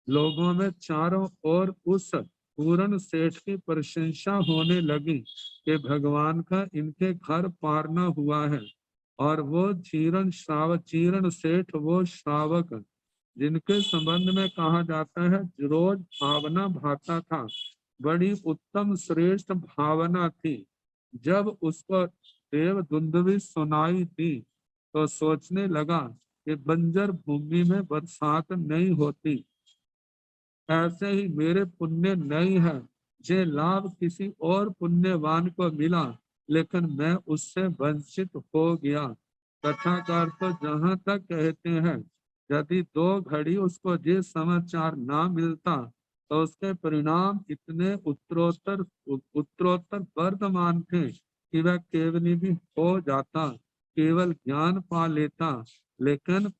लोगों में चारों ओर उस पूर्ण सेठ की प्रशंसा होने लगी कि भगवान का इनके घर पारना हुआ है। और वो चीरण सेठ, वो श्रावक जिनके संबंध में कहा जाता है रोज भावना भाता था, बड़ी उत्तम श्रेष्ठ भावना थी। जब उसको देव दुंदुभी सुनाई दी तो सोचने लगा कि बंजर भूमि में बरसात नहीं होती, ऐसे ही मेरे पुण्य नहीं है। जे लाभ किसी और पुण्यवान को मिला लेकिन मैं उससे वंचित हो गया। कथाकार तो जहां तक कहते हैं यदि 2 घड़ी उसको ये समाचार ना मिलता तो उसके परिणाम इतने उत्तरोत्तर उत्तरोत्तर वर्धमान थे कि वह केवल भी हो जाता, केवल ज्ञान पा लेता। लेकिन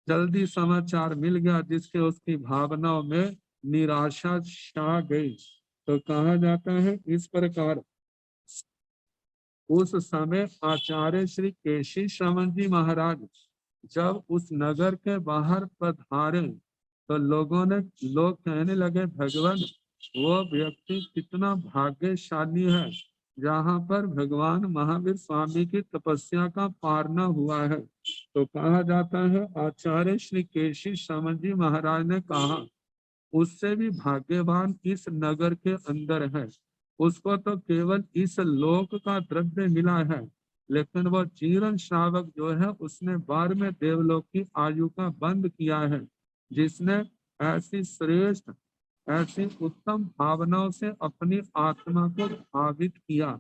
जल्दी समाचार मिल गया जिसके उसकी भावनाओं में निराशा छा गई। तो कहा जाता है इस प्रकार उस समय आचार्य श्री केशी श्रवण जी महाराज जब उस नगर के बाहर पधारे तो लोग कहने लगे भगवान वो व्यक्ति कितना भाग्यशाली है जहाँ पर भगवान महावीर स्वामी की तपस्या का पारना हुआ है। तो कहा जाता है आचार्य श्री केशी श्रवण जी महाराज ने कहा उससे भी भाग्यवान इस नगर के अंदर है। उसको तो केवल इस लोक का द्रव्य मिला है, लेकिन वह जीर्ण श्रावक जो है उसने 12वें देवलोक की आयु का बंद किया है, जिसने ऐसी श्रेष्ठ ऐसी उत्तम भावनाओं से अपनी आत्मा को भावित किया।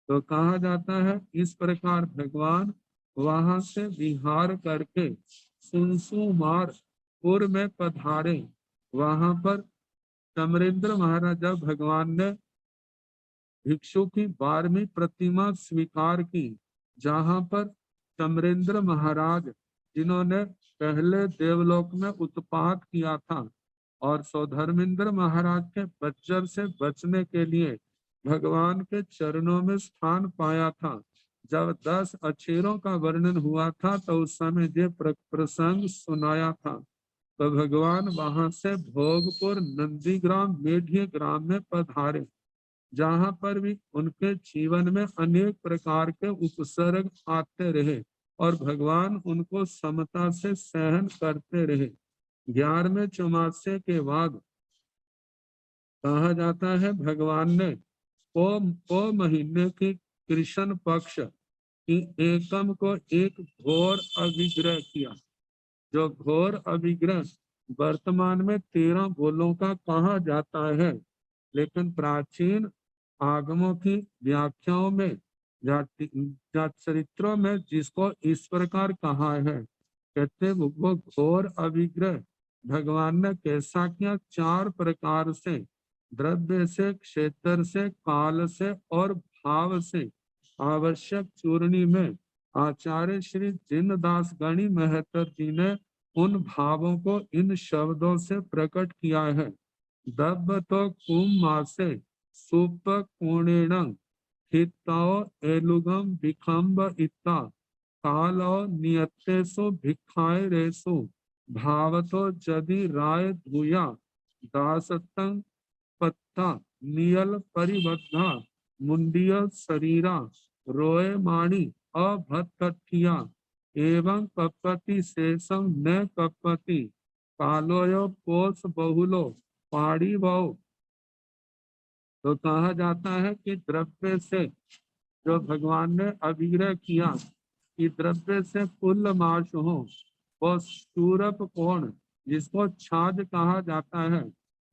तो कहा जाता है इस प्रकार भगवान वहां से विहार करके सुनसुमारपुर में पधारे। वहां पर चमरेंद्र महाराज, जब भगवान ने भिक्षु की 12वीं प्रतिमा स्वीकार की, जहां पर चमरेंद्र महाराज, जिन्होंने पहले देवलोक में उत्पात किया था और सौधर्मेंद्र महाराज के बज्जर से बचने के लिए भगवान के चरणों में स्थान पाया था। जब 10 अक्षरों का वर्णन हुआ था तो उस समय ये प्रसंग सुनाया था। तो भगवान वहां से भोगपुर नंदीग्राम मेढी ग्राम में पधारे, जहां पर भी उनके जीवन में अनेक प्रकार के उपसर्ग आते रहे और भगवान उनको समता से सहन करते रहे। 11वें चौमासे के बाद कहा जाता है भगवान ने पो महीने की कृष्ण पक्ष की एकम को एक घोर अभिग्रह किया। जो घोर अभिग्रह वर्तमान में 13 बोलों का कहा जाता है, लेकिन प्राचीन आगमों की व्याख्याओं में चरित्रों में जिसको इस प्रकार कहा है, कहते वो घोर अभिग्रह भगवान ने कैसा किया? 4 प्रकार से, द्रव्य से, क्षेत्र से, काल से और भाव से। आवश्यक चूर्णी में आचार्य श्री जिनदास गणी महतर जी ने उन भावों को इन शब्दों से प्रकट किया है। दब्ब तो कुम मासे सुप कोणेण हिताओ एलुगम भिखम्ब इत्ता कालो नियतेषु भिक्षाय रेषु भावतो जदि राय धुया दासतं पत्ता नियल परिबद्धा मुंडिय शरीरा रोय माणी अभत्तठिया एवं कपति शेषम न कपति कालोयो कोष बहुलो पाड़ी बहु। तो कहा जाता है कि द्रव्य से जो भगवान ने अभिग्रह किया कि द्रव्य से कुल माश हो, वो सूरप कोण जिसको छाज कहा जाता है,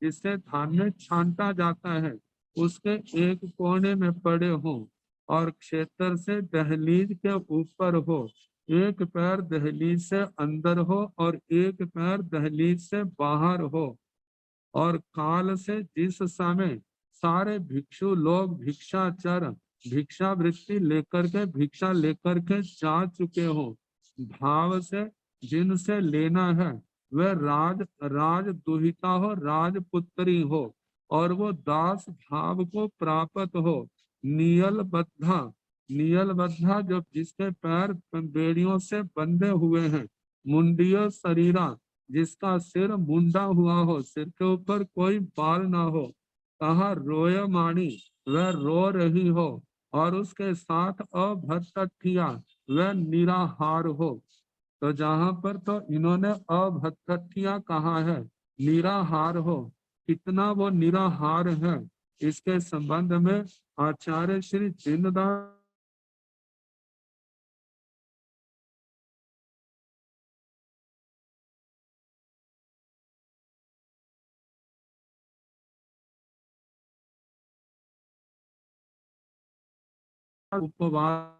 जिससे धान्य छांटा जाता है, उसके एक कोने में पड़े हो और क्षेत्र से दहलीज के ऊपर हो, एक पैर दहलीज से अंदर हो और एक पैर दहलीज से बाहर हो। और काल से जिस समय सारे भिक्षु लोग भिक्षाचर भिक्षावृत्ति लेकर के भिक्षा लेकर के जा चुके हो, भाव से जिनसे लेना है वह राज दुहिता हो, राजपुत्री हो और वो दास भाव को प्राप्त हो। नियल बद्धा जो जिसके पैर बेड़ियों से बंधे हुए हैं। मुंडियो शरीरा जिसका सिर मुंडा हुआ हो, सिर के ऊपर कोई बाल ना हो। कहा रोय माणी वह रो रही हो और उसके साथ अभत्तठिया वह निराहार हो। तो जहां पर तो इन्होंने अभत्तठिया कहा है, निराहार हो, कितना वो निराहार है, इसके संबंध में आचार्य श्री जिनदास उपवास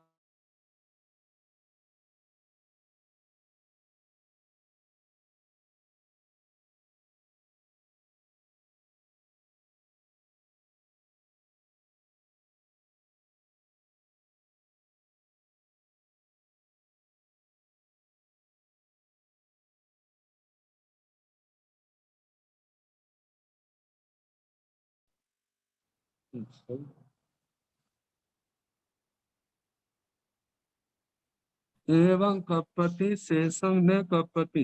एवं कपति शेषम ने कपति,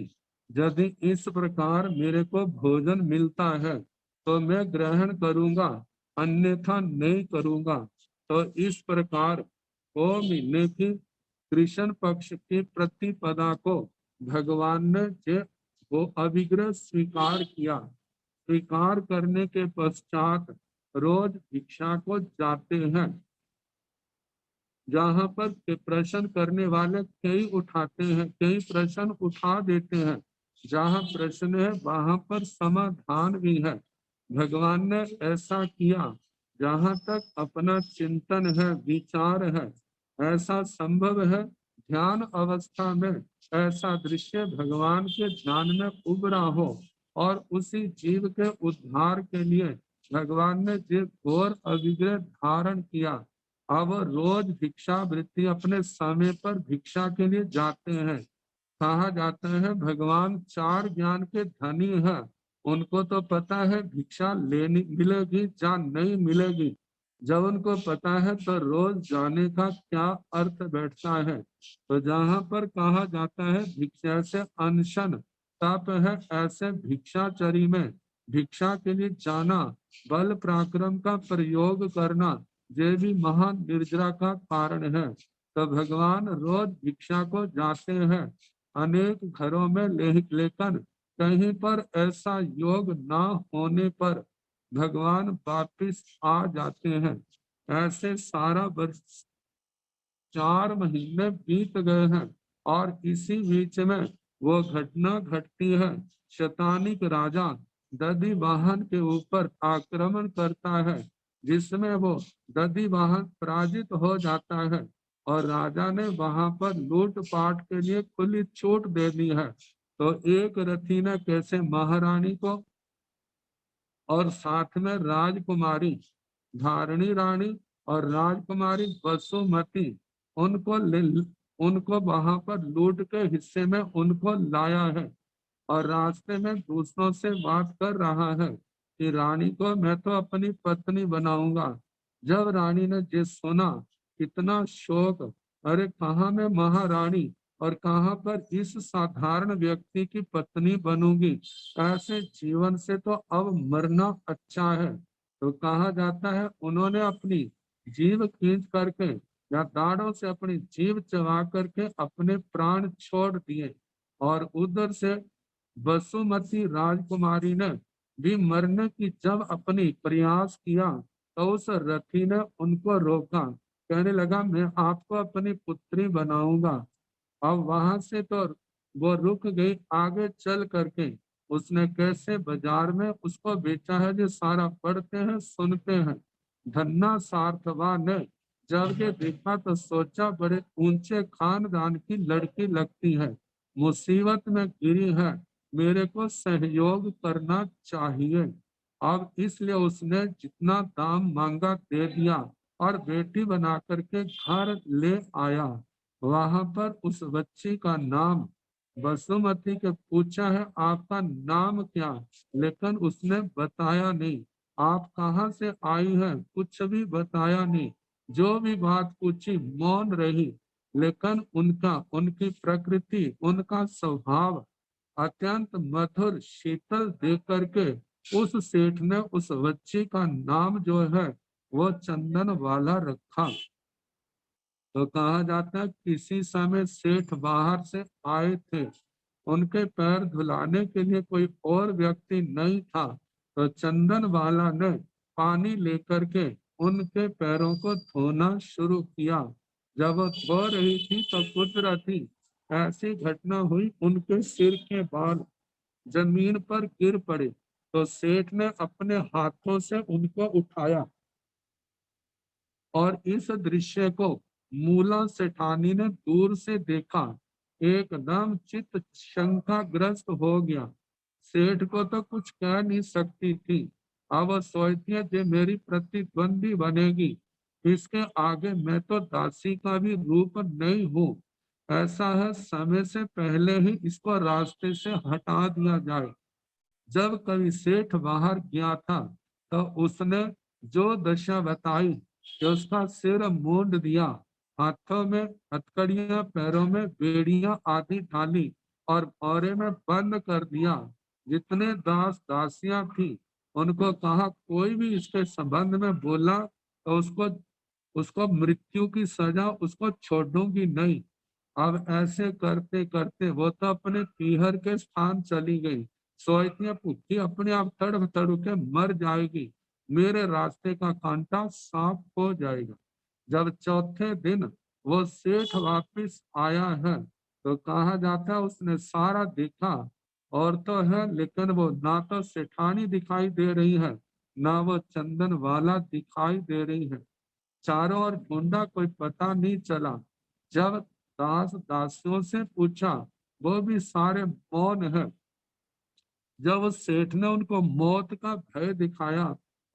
यदि इस प्रकार मेरे को भोजन मिलता है तो मैं ग्रहण करूंगा, अन्यथा नहीं करूंगा। तो इस प्रकार को महीने की कृष्ण पक्ष की प्रतिपदा को भगवान ने जो वो अभिग्रह स्वीकार किया। स्वीकार करने के पश्चात रोज भिक्षा को जाते हैं। जहां पर प्रश्न करने वाले कई उठाते हैं, कई प्रश्न उठा देते हैं। जहां प्रश्न है वहां पर समाधान भी है। भगवान ने ऐसा किया। जहां तक अपना चिंतन है, विचार है, ऐसा संभव है ध्यान अवस्था में ऐसा दृश्य भगवान के ध्यान में उभरा हो, और उसी जीव के उद्धार के लिए भगवान ने जो घोर अविग्रह धारण किया। अब रोज भिक्षा वृत्ति अपने समय पर भिक्षा के लिए जाते हैं। कहा जाता है भगवान चार ज्ञान के धनी है। उनको तो पता है भिक्षा लेनी मिलेगी या नहीं मिलेगी। जब उनको पता है तो रोज जाने का क्या अर्थ बैठता है। तो जहाँ पर कहा जाता है भिक्षा से अनशन तप है, ऐसे भिक्षाचरी में भिक्षा के लिए जाना, बल पराक्रम का प्रयोग करना, ये भी महान निर्जरा का कारण है। तो भगवान रोज भिक्षा को जाते हैं। अनेक घरों में लेकिन कहीं पर ऐसा योग ना होने पर भगवान वापिस आ जाते हैं। ऐसे सारा वर्ष 4 महीने बीत गए हैं, और इसी बीच में वो घटना घटती है। शतानिक राजा दधि वाहन के ऊपर आक्रमण करता है, जिसमें वो दधि वाहन पराजित हो जाता है, और राजा ने वहां पर लूटपाट के लिए खुली छूट दे दी है। तो एक रथी ने कैसे महारानी को और साथ में राजकुमारी धारणी रानी और राजकुमारी वसुमती उनको ले उनको वहां पर लूट के हिस्से में उनको लाया है। और रास्ते में दूसरों से बात कर रहा है कि रानी को मैं तो अपनी पत्नी बनाऊंगा। जब रानी ने ये सुना, इतना शोक, अरे कहाँ मैं महारानी और कहाँ पर इस साधारण व्यक्ति की पत्नी बनूंगी, ऐसे जीवन से तो अब मरना अच्छा है। तो कहा जाता है उन्होंने अपनी जीभ खींच करके या दाढ़ों से अपनी जीभ चबा करके अपने प्राण छोड़ दिए। और उधर से वसुमती राजकुमारी ने भी मरने की जब अपनी प्रयास किया, तो उस रथी ने उनको रोका। कहने लगा मैं आपको अपनी पुत्री बनाऊंगा। अब वहां से तो वो रुक गई। आगे चल करके उसने कैसे बाजार में उसको बेचा है, जो सारा पढ़ते हैं सुनते हैं। धन्ना सार्थवा ने जब ये देखा तो सोचा बड़े ऊंचे खानदान की लड़की लगती है, मुसीबत में गिरी है, मेरे को सहयोग करना चाहिए। अब इसलिए उसने जितना दाम मांगा दे दिया और बेटी बना करके घर ले आया। वहां पर उस बच्ची का नाम वसुमती के पूछा है आपका नाम क्या, लेकिन उसने बताया नहीं। आप कहाँ से आई है कुछ भी बताया नहीं। जो भी बात पूछी मौन रही। लेकिन उनकी प्रकृति, उनका स्वभाव अत्यंत मधुर शीतल देख करके उस सेठ ने उस बच्ची का नाम जो है वो चंदन वाला रखा। तो कहा जाता है किसी समय सेठ बाहर से आए थे, उनके पैर धुलाने के लिए कोई और व्यक्ति नहीं था, तो चंदन वाला ने पानी लेकर के उनके पैरों को धोना शुरू किया। जब वो धो रही थी तो कुदरती ऐसी घटना हुई, उनके सिर के बाल जमीन पर गिर पड़े। तो सेठ ने अपने हाथों से उनको उठाया, और इस दृश्य को मूला सेठानी ने दूर से देखा, एकदम चित्त शंकाग्रस्त हो गया। सेठ को तो कुछ कह नहीं सकती थी। अब वो सोचती है जो मेरी प्रतिद्वंदी बनेगी, इसके आगे मैं तो दासी का भी रूप नहीं हूँ। ऐसा है समय से पहले ही इसको रास्ते से हटा दिया जाए। जब कभी सेठ बाहर गया था तो उसने जो दशा बताई कि उसका सिर मूंद दिया, हाथों में हथकड़ियां, पैरों में बेड़ियां आदि डाली और भौरे में बंद कर दिया। जितने दास दासियां थी उनको कहा कोई भी इसके संबंध में बोला तो उसको उसको मृत्यु की सजा उसको छोड़ूंगी नहीं। अब ऐसे करते करते वो तो अपने पीहर के स्थान चली गई। सोचती भूखी अपने आप तड़प तड़प के मर जाएगी, मेरे रास्ते का कांटा साफ हो जाएगा। जब चौथे दिन वो सेठ वापिस आया है तो कहा जाता है उसने सारा देखा, और तो है लेकिन वो ना तो सेठानी दिखाई दे रही है, ना वो चंदन वाला दिखाई दे रही है। चारों ओर ढूंढा, कोई पता नहीं चला। जब दास दासियों से पूछा, वो भी सारे मौन है। जब उस सेठ ने उनको मौत का भय दिखाया,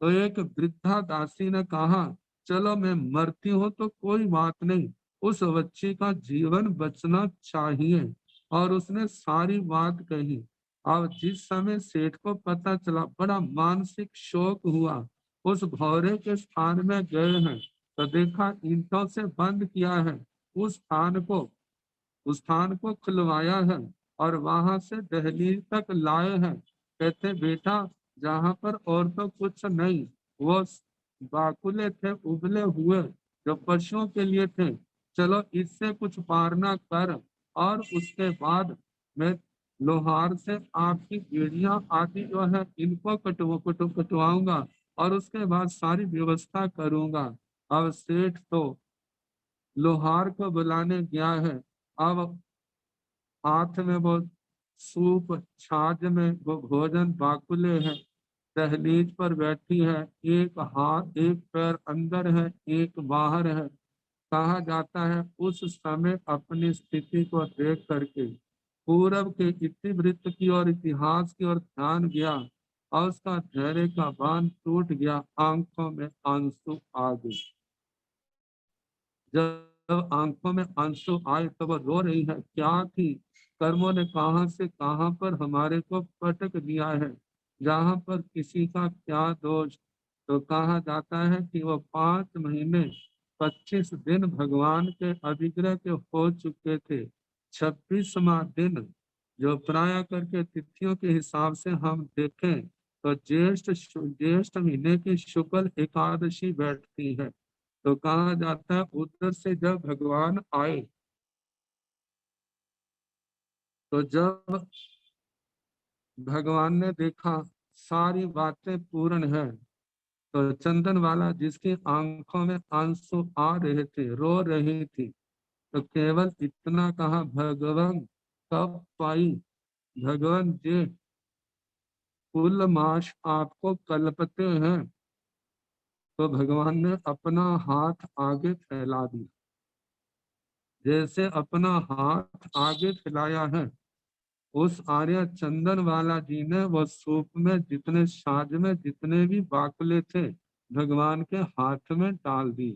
तो एक वृद्धा दासी ने कहा, चलो मैं मरती हूं तो कोई बात नहीं, उस बच्ची का जीवन बचना चाहिए। और उसने सारी बात कही। अब जिस समय सेठ को पता चला, बड़ा मानसिक शोक हुआ। उस भौरे के स्थान में गए हैं, तो देखा ईंटों से बंद किया है। उस स्थान को खुलवाया है और वहां से दहलीज तक लाए हैं। कहते, बेटा, जहां पर और तो कुछ नहीं, वो बाकुले थे उबले हुए, जो पशुओं के लिए थे। चलो इससे कुछ पारना कर, और उसके बाद मैं लोहार से आपकी बेड़ियां आदि जो है इनको कटवाऊंगा, और उसके बाद सारी व्यवस्था करूंगा। अब सेठ तो लोहार को बुलाने गया है। अब हाथ में वो सूप, छाछ में वो भोजन बाकुले है। दहलीज पर बैठी है, एक हाथ एक पैर अंदर है, एक बाहर है। कहा जाता है उस समय अपनी स्थिति को देख करके पूरब के इतिवृत्त की और इतिहास की ओर ध्यान गया, और उसका धैर्य का बांध टूट गया, आंखों में आंसू आ गए। जब आंखों में आंसू आए तो वो रो रही है, क्या थी, कर्मों ने कहां से कहां पर हमारे को पटक दिया है, जहां पर किसी का क्या दोष। तो कहा जाता है कि वो 5 महीने 25 दिन भगवान के अभिग्रह के हो चुके थे। 26वां दिन, जो प्राय करके तिथियों के हिसाब से हम देखें तो ज्येष्ठ महीने की शुक्ल एकादशी बैठती है। तो कहा जाता है उधर से जब भगवान आए, तो जब भगवान ने देखा सारी बातें पूर्ण है, तो चंदन वाला जिसकी आंखों में आंसू आ रहे थे, रो रही थी, तो केवल इतना कहा, भगवान कब पाई, भगवान जी कुल माश आपको कल्पते हैं। तो भगवान ने अपना हाथ आगे फैला दिया। जैसे अपना हाथ आगे फैलाया है, उस आर्य चंदन वाला जी ने वो सूप में जितने साज में जितने भी बाकुले थे, भगवान के हाथ में डाल दी।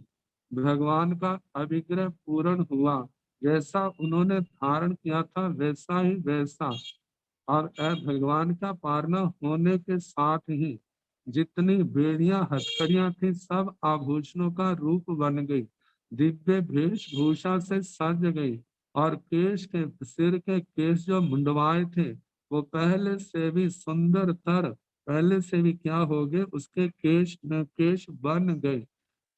भगवान का अभिग्रह पूर्ण हुआ। जैसा उन्होंने धारण किया था वैसा ही वैसा। और भगवान का पारना होने के साथ ही जितनी बेड़ियां हथकड़ियां थी, सब आभूषणों का रूप बन गई, दिव्य वेशभूषा से सज गई। और सिर के केश जो मुंडवाए थे, वो पहले से भी सुंदर तर, पहले से भी क्या हो गए, उसके केश बन गए।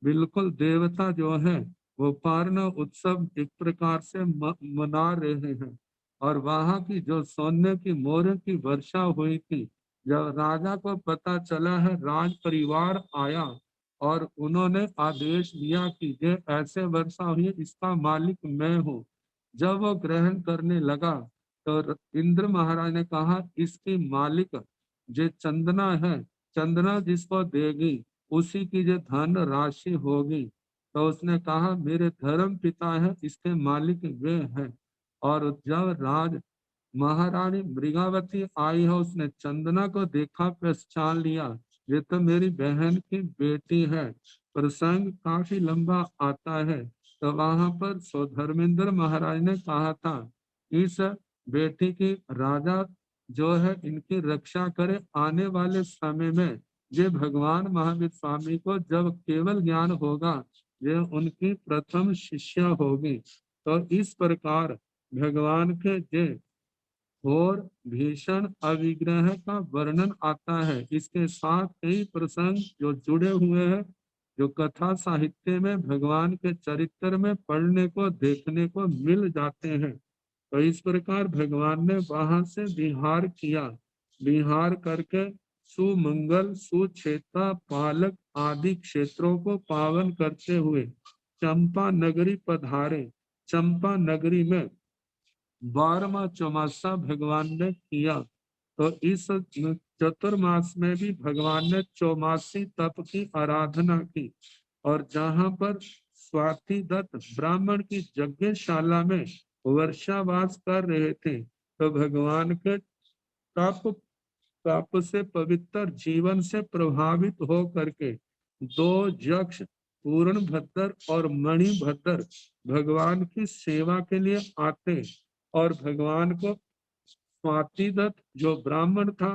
बिल्कुल देवता जो है वो पारना उत्सव एक प्रकार से मना रहे हैं। और वहां की जो सोने की मोहर की वर्षा हुई थी, जब राजा को पता चला है, राज परिवार आया और उन्होंने आदेश दिया कि ये ऐसे वर्षा हुई है, इसका मालिक मैं हूँ। जब वो ग्रहण करने लगा, तो इंद्र महाराज ने कहा, इसकी मालिक जो चंदना है, चंदना जिसको देगी उसी की जो धन राशि होगी। तो उसने कहा, मेरे धर्म पिता है, इसके मालिक वे हैं। और जब राज महारानी मृगावती आई है, उसने चंदना को देखा, पहचान लिया, ये तो मेरी बहन की बेटी है। प्रसंग काफी लंबा आता है। तो वहां पर धर्मेंद्र महाराज ने कहा था, इस बेटी की राजा जो है इनकी रक्षा करे, आने वाले समय में ये भगवान महावीर स्वामी को जब केवल ज्ञान होगा, ये उनकी प्रथम शिष्या होगी। तो इस प्रकार भगवान के जे और भीषण अविग्रह का वर्णन आता है। इसके साथ कई प्रसंग जो जुड़े हुए हैं, जो कथा साहित्य में भगवान के चरित्र में पढ़ने को देखने को मिल जाते हैं। तो इस प्रकार भगवान ने वहां से विहार किया। विहार करके सुमंगल, सुक्षेत्र, पालक आदि क्षेत्रों को पावन करते हुए चंपा नगरी पधारे। चंपा नगरी में 12वां चौमासा भगवान ने किया। तो इस चतुर्मास में भी भगवान ने चौमासी तप की आराधना की। और जहां पर स्वाति दत्त ब्राह्मण की यज्ञशाला में वर्षावास कर रहे थे, तो भगवान के तप तप से पवित्र जीवन से प्रभावित हो करके दो यक्ष पूर्णभद्र और मणिभद्र भगवान की सेवा के लिए आते और भगवान को स्वातिदत्त जो ब्राह्मण था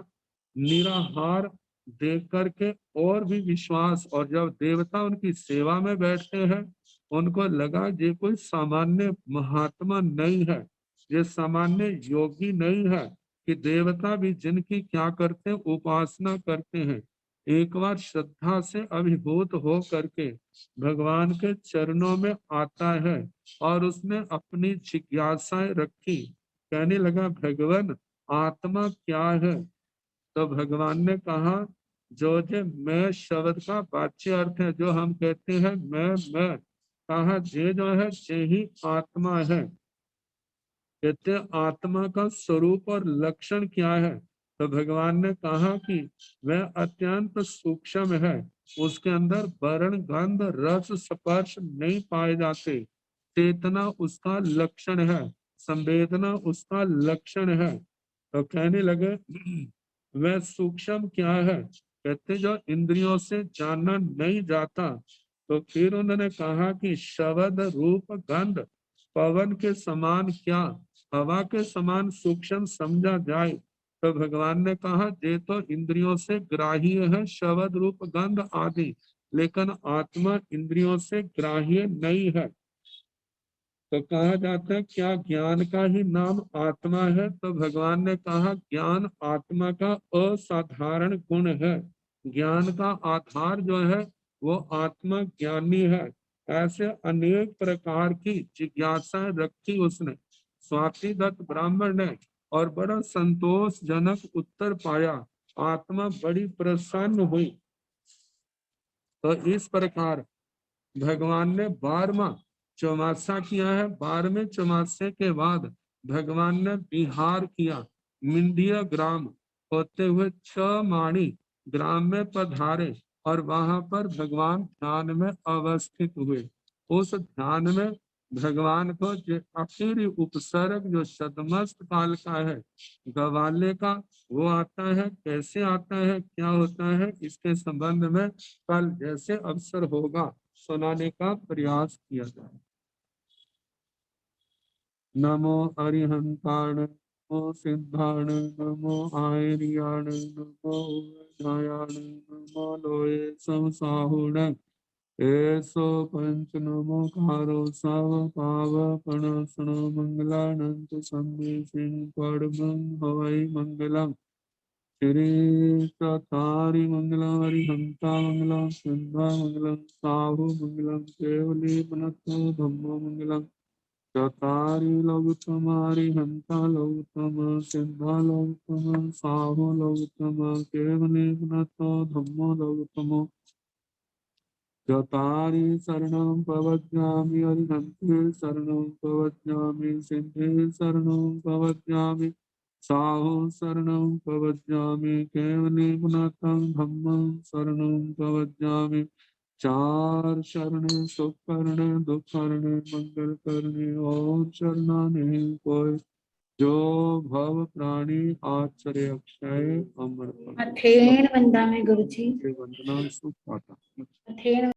निराहार देख करके और भी विश्वास, और जब देवता उनकी सेवा में बैठते हैं उनको लगा ये कोई सामान्य महात्मा नहीं है, ये सामान्य योगी नहीं है कि देवता भी जिनकी क्या करते हैं उपासना करते हैं। एक बार श्रद्धा से अभिभूत हो करके भगवान के चरणों में आता है और उसने अपनी जिज्ञासाएं रखी। कहने लगा भगवान आत्मा क्या है? तो भगवान ने कहा जो मैं शब्द का वाच्य अर्थ है, जो हम कहते हैं मैं कहा ये जो है ये ही आत्मा है। कहते आत्मा का स्वरूप और लक्षण क्या है? तो भगवान ने कहा कि वह अत्यंत सूक्ष्म है, उसके अंदर वर्ण गंध रस स्पर्श नहीं पाए जाते, चेतना उसका लक्षण है, संवेदना उसका लक्षण है। तो कहने लगे वह सूक्ष्म क्या है? कहते जो इंद्रियों से जानना नहीं जाता। तो फिर उन्होंने कहा कि शब्द रूप गंध पवन के समान क्या हवा के समान सूक्ष्म समझा जाए? तो भगवान ने कहा ये तो इंद्रियों से ग्राह्य है शब्द रूप गंध आदि, लेकिन आत्मा इंद्रियों से ग्राह्य नहीं है। तो कहा जाता है क्या ज्ञान का ही नाम आत्मा है? तो भगवान ने कहा ज्ञान आत्मा का असाधारण गुण है। ज्ञान का आधार जो है वो आत्मा ज्ञानी है। ऐसे अनेक प्रकार की जिज्ञासाएं रखी उसने, स्वाति दत्त ब्राह्मण ने, और बड़ा संतोषजनक उत्तर पाया। आत्मा बड़ी प्रसन्न हुई। तो इस प्रकार भगवान ने 12वां चौमासा किया है। 12वें चौमासे के बाद भगवान ने विहार किया। मिंदिया ग्राम होते हुए 6 माणी ग्राम में पधारे और वहां पर भगवान ध्यान में अवस्थित हुए। उस ध्यान में भगवान को जो आखिरी उपसर्ग जो शतमस्त काल का है गवाले का, वो आता है। कैसे आता है, क्या होता है, इसके संबंध में कल जैसे अवसर होगा सुनाने का प्रयास किया जाए। नमो अरिहंताण, नमो सिद्धाण, नमो आयर्याण, नमो उदयाण, नमो लोये संसाहुण, एसो पंच नमो कारो सव पाव पणसण मंगलानंत संदेशिं परमं हवै मंगलम्। श्री चतारि मंगलम हरिहंता मंगलम सिद्धा मंगलम साहु मंगलम केवली पुनतो धम्मो मंगलम। चतारि लघुतम हरिहंता लघुतम सिद्धा लघुतम साहु लघुतम केवली पुनतो धम्मो लघुतम। चतारि शरणं प्रवज्ञामि हरिहन्ते शरणं प्रवज्ञामि सिद्धे शरणं प्रवज्ञामि साहु शरणं प्रवज्ञामि केवली पुनतं धम्मं शरणं प्रवज्ञामि। चार शरण सुख करने दुख करने मंगल करने और शरणाने कोई जो भव प्राणी आचर्य अक्षय अमर
अथेन वंदा में गुरु जी
वंदना सुख पाता।
अथेन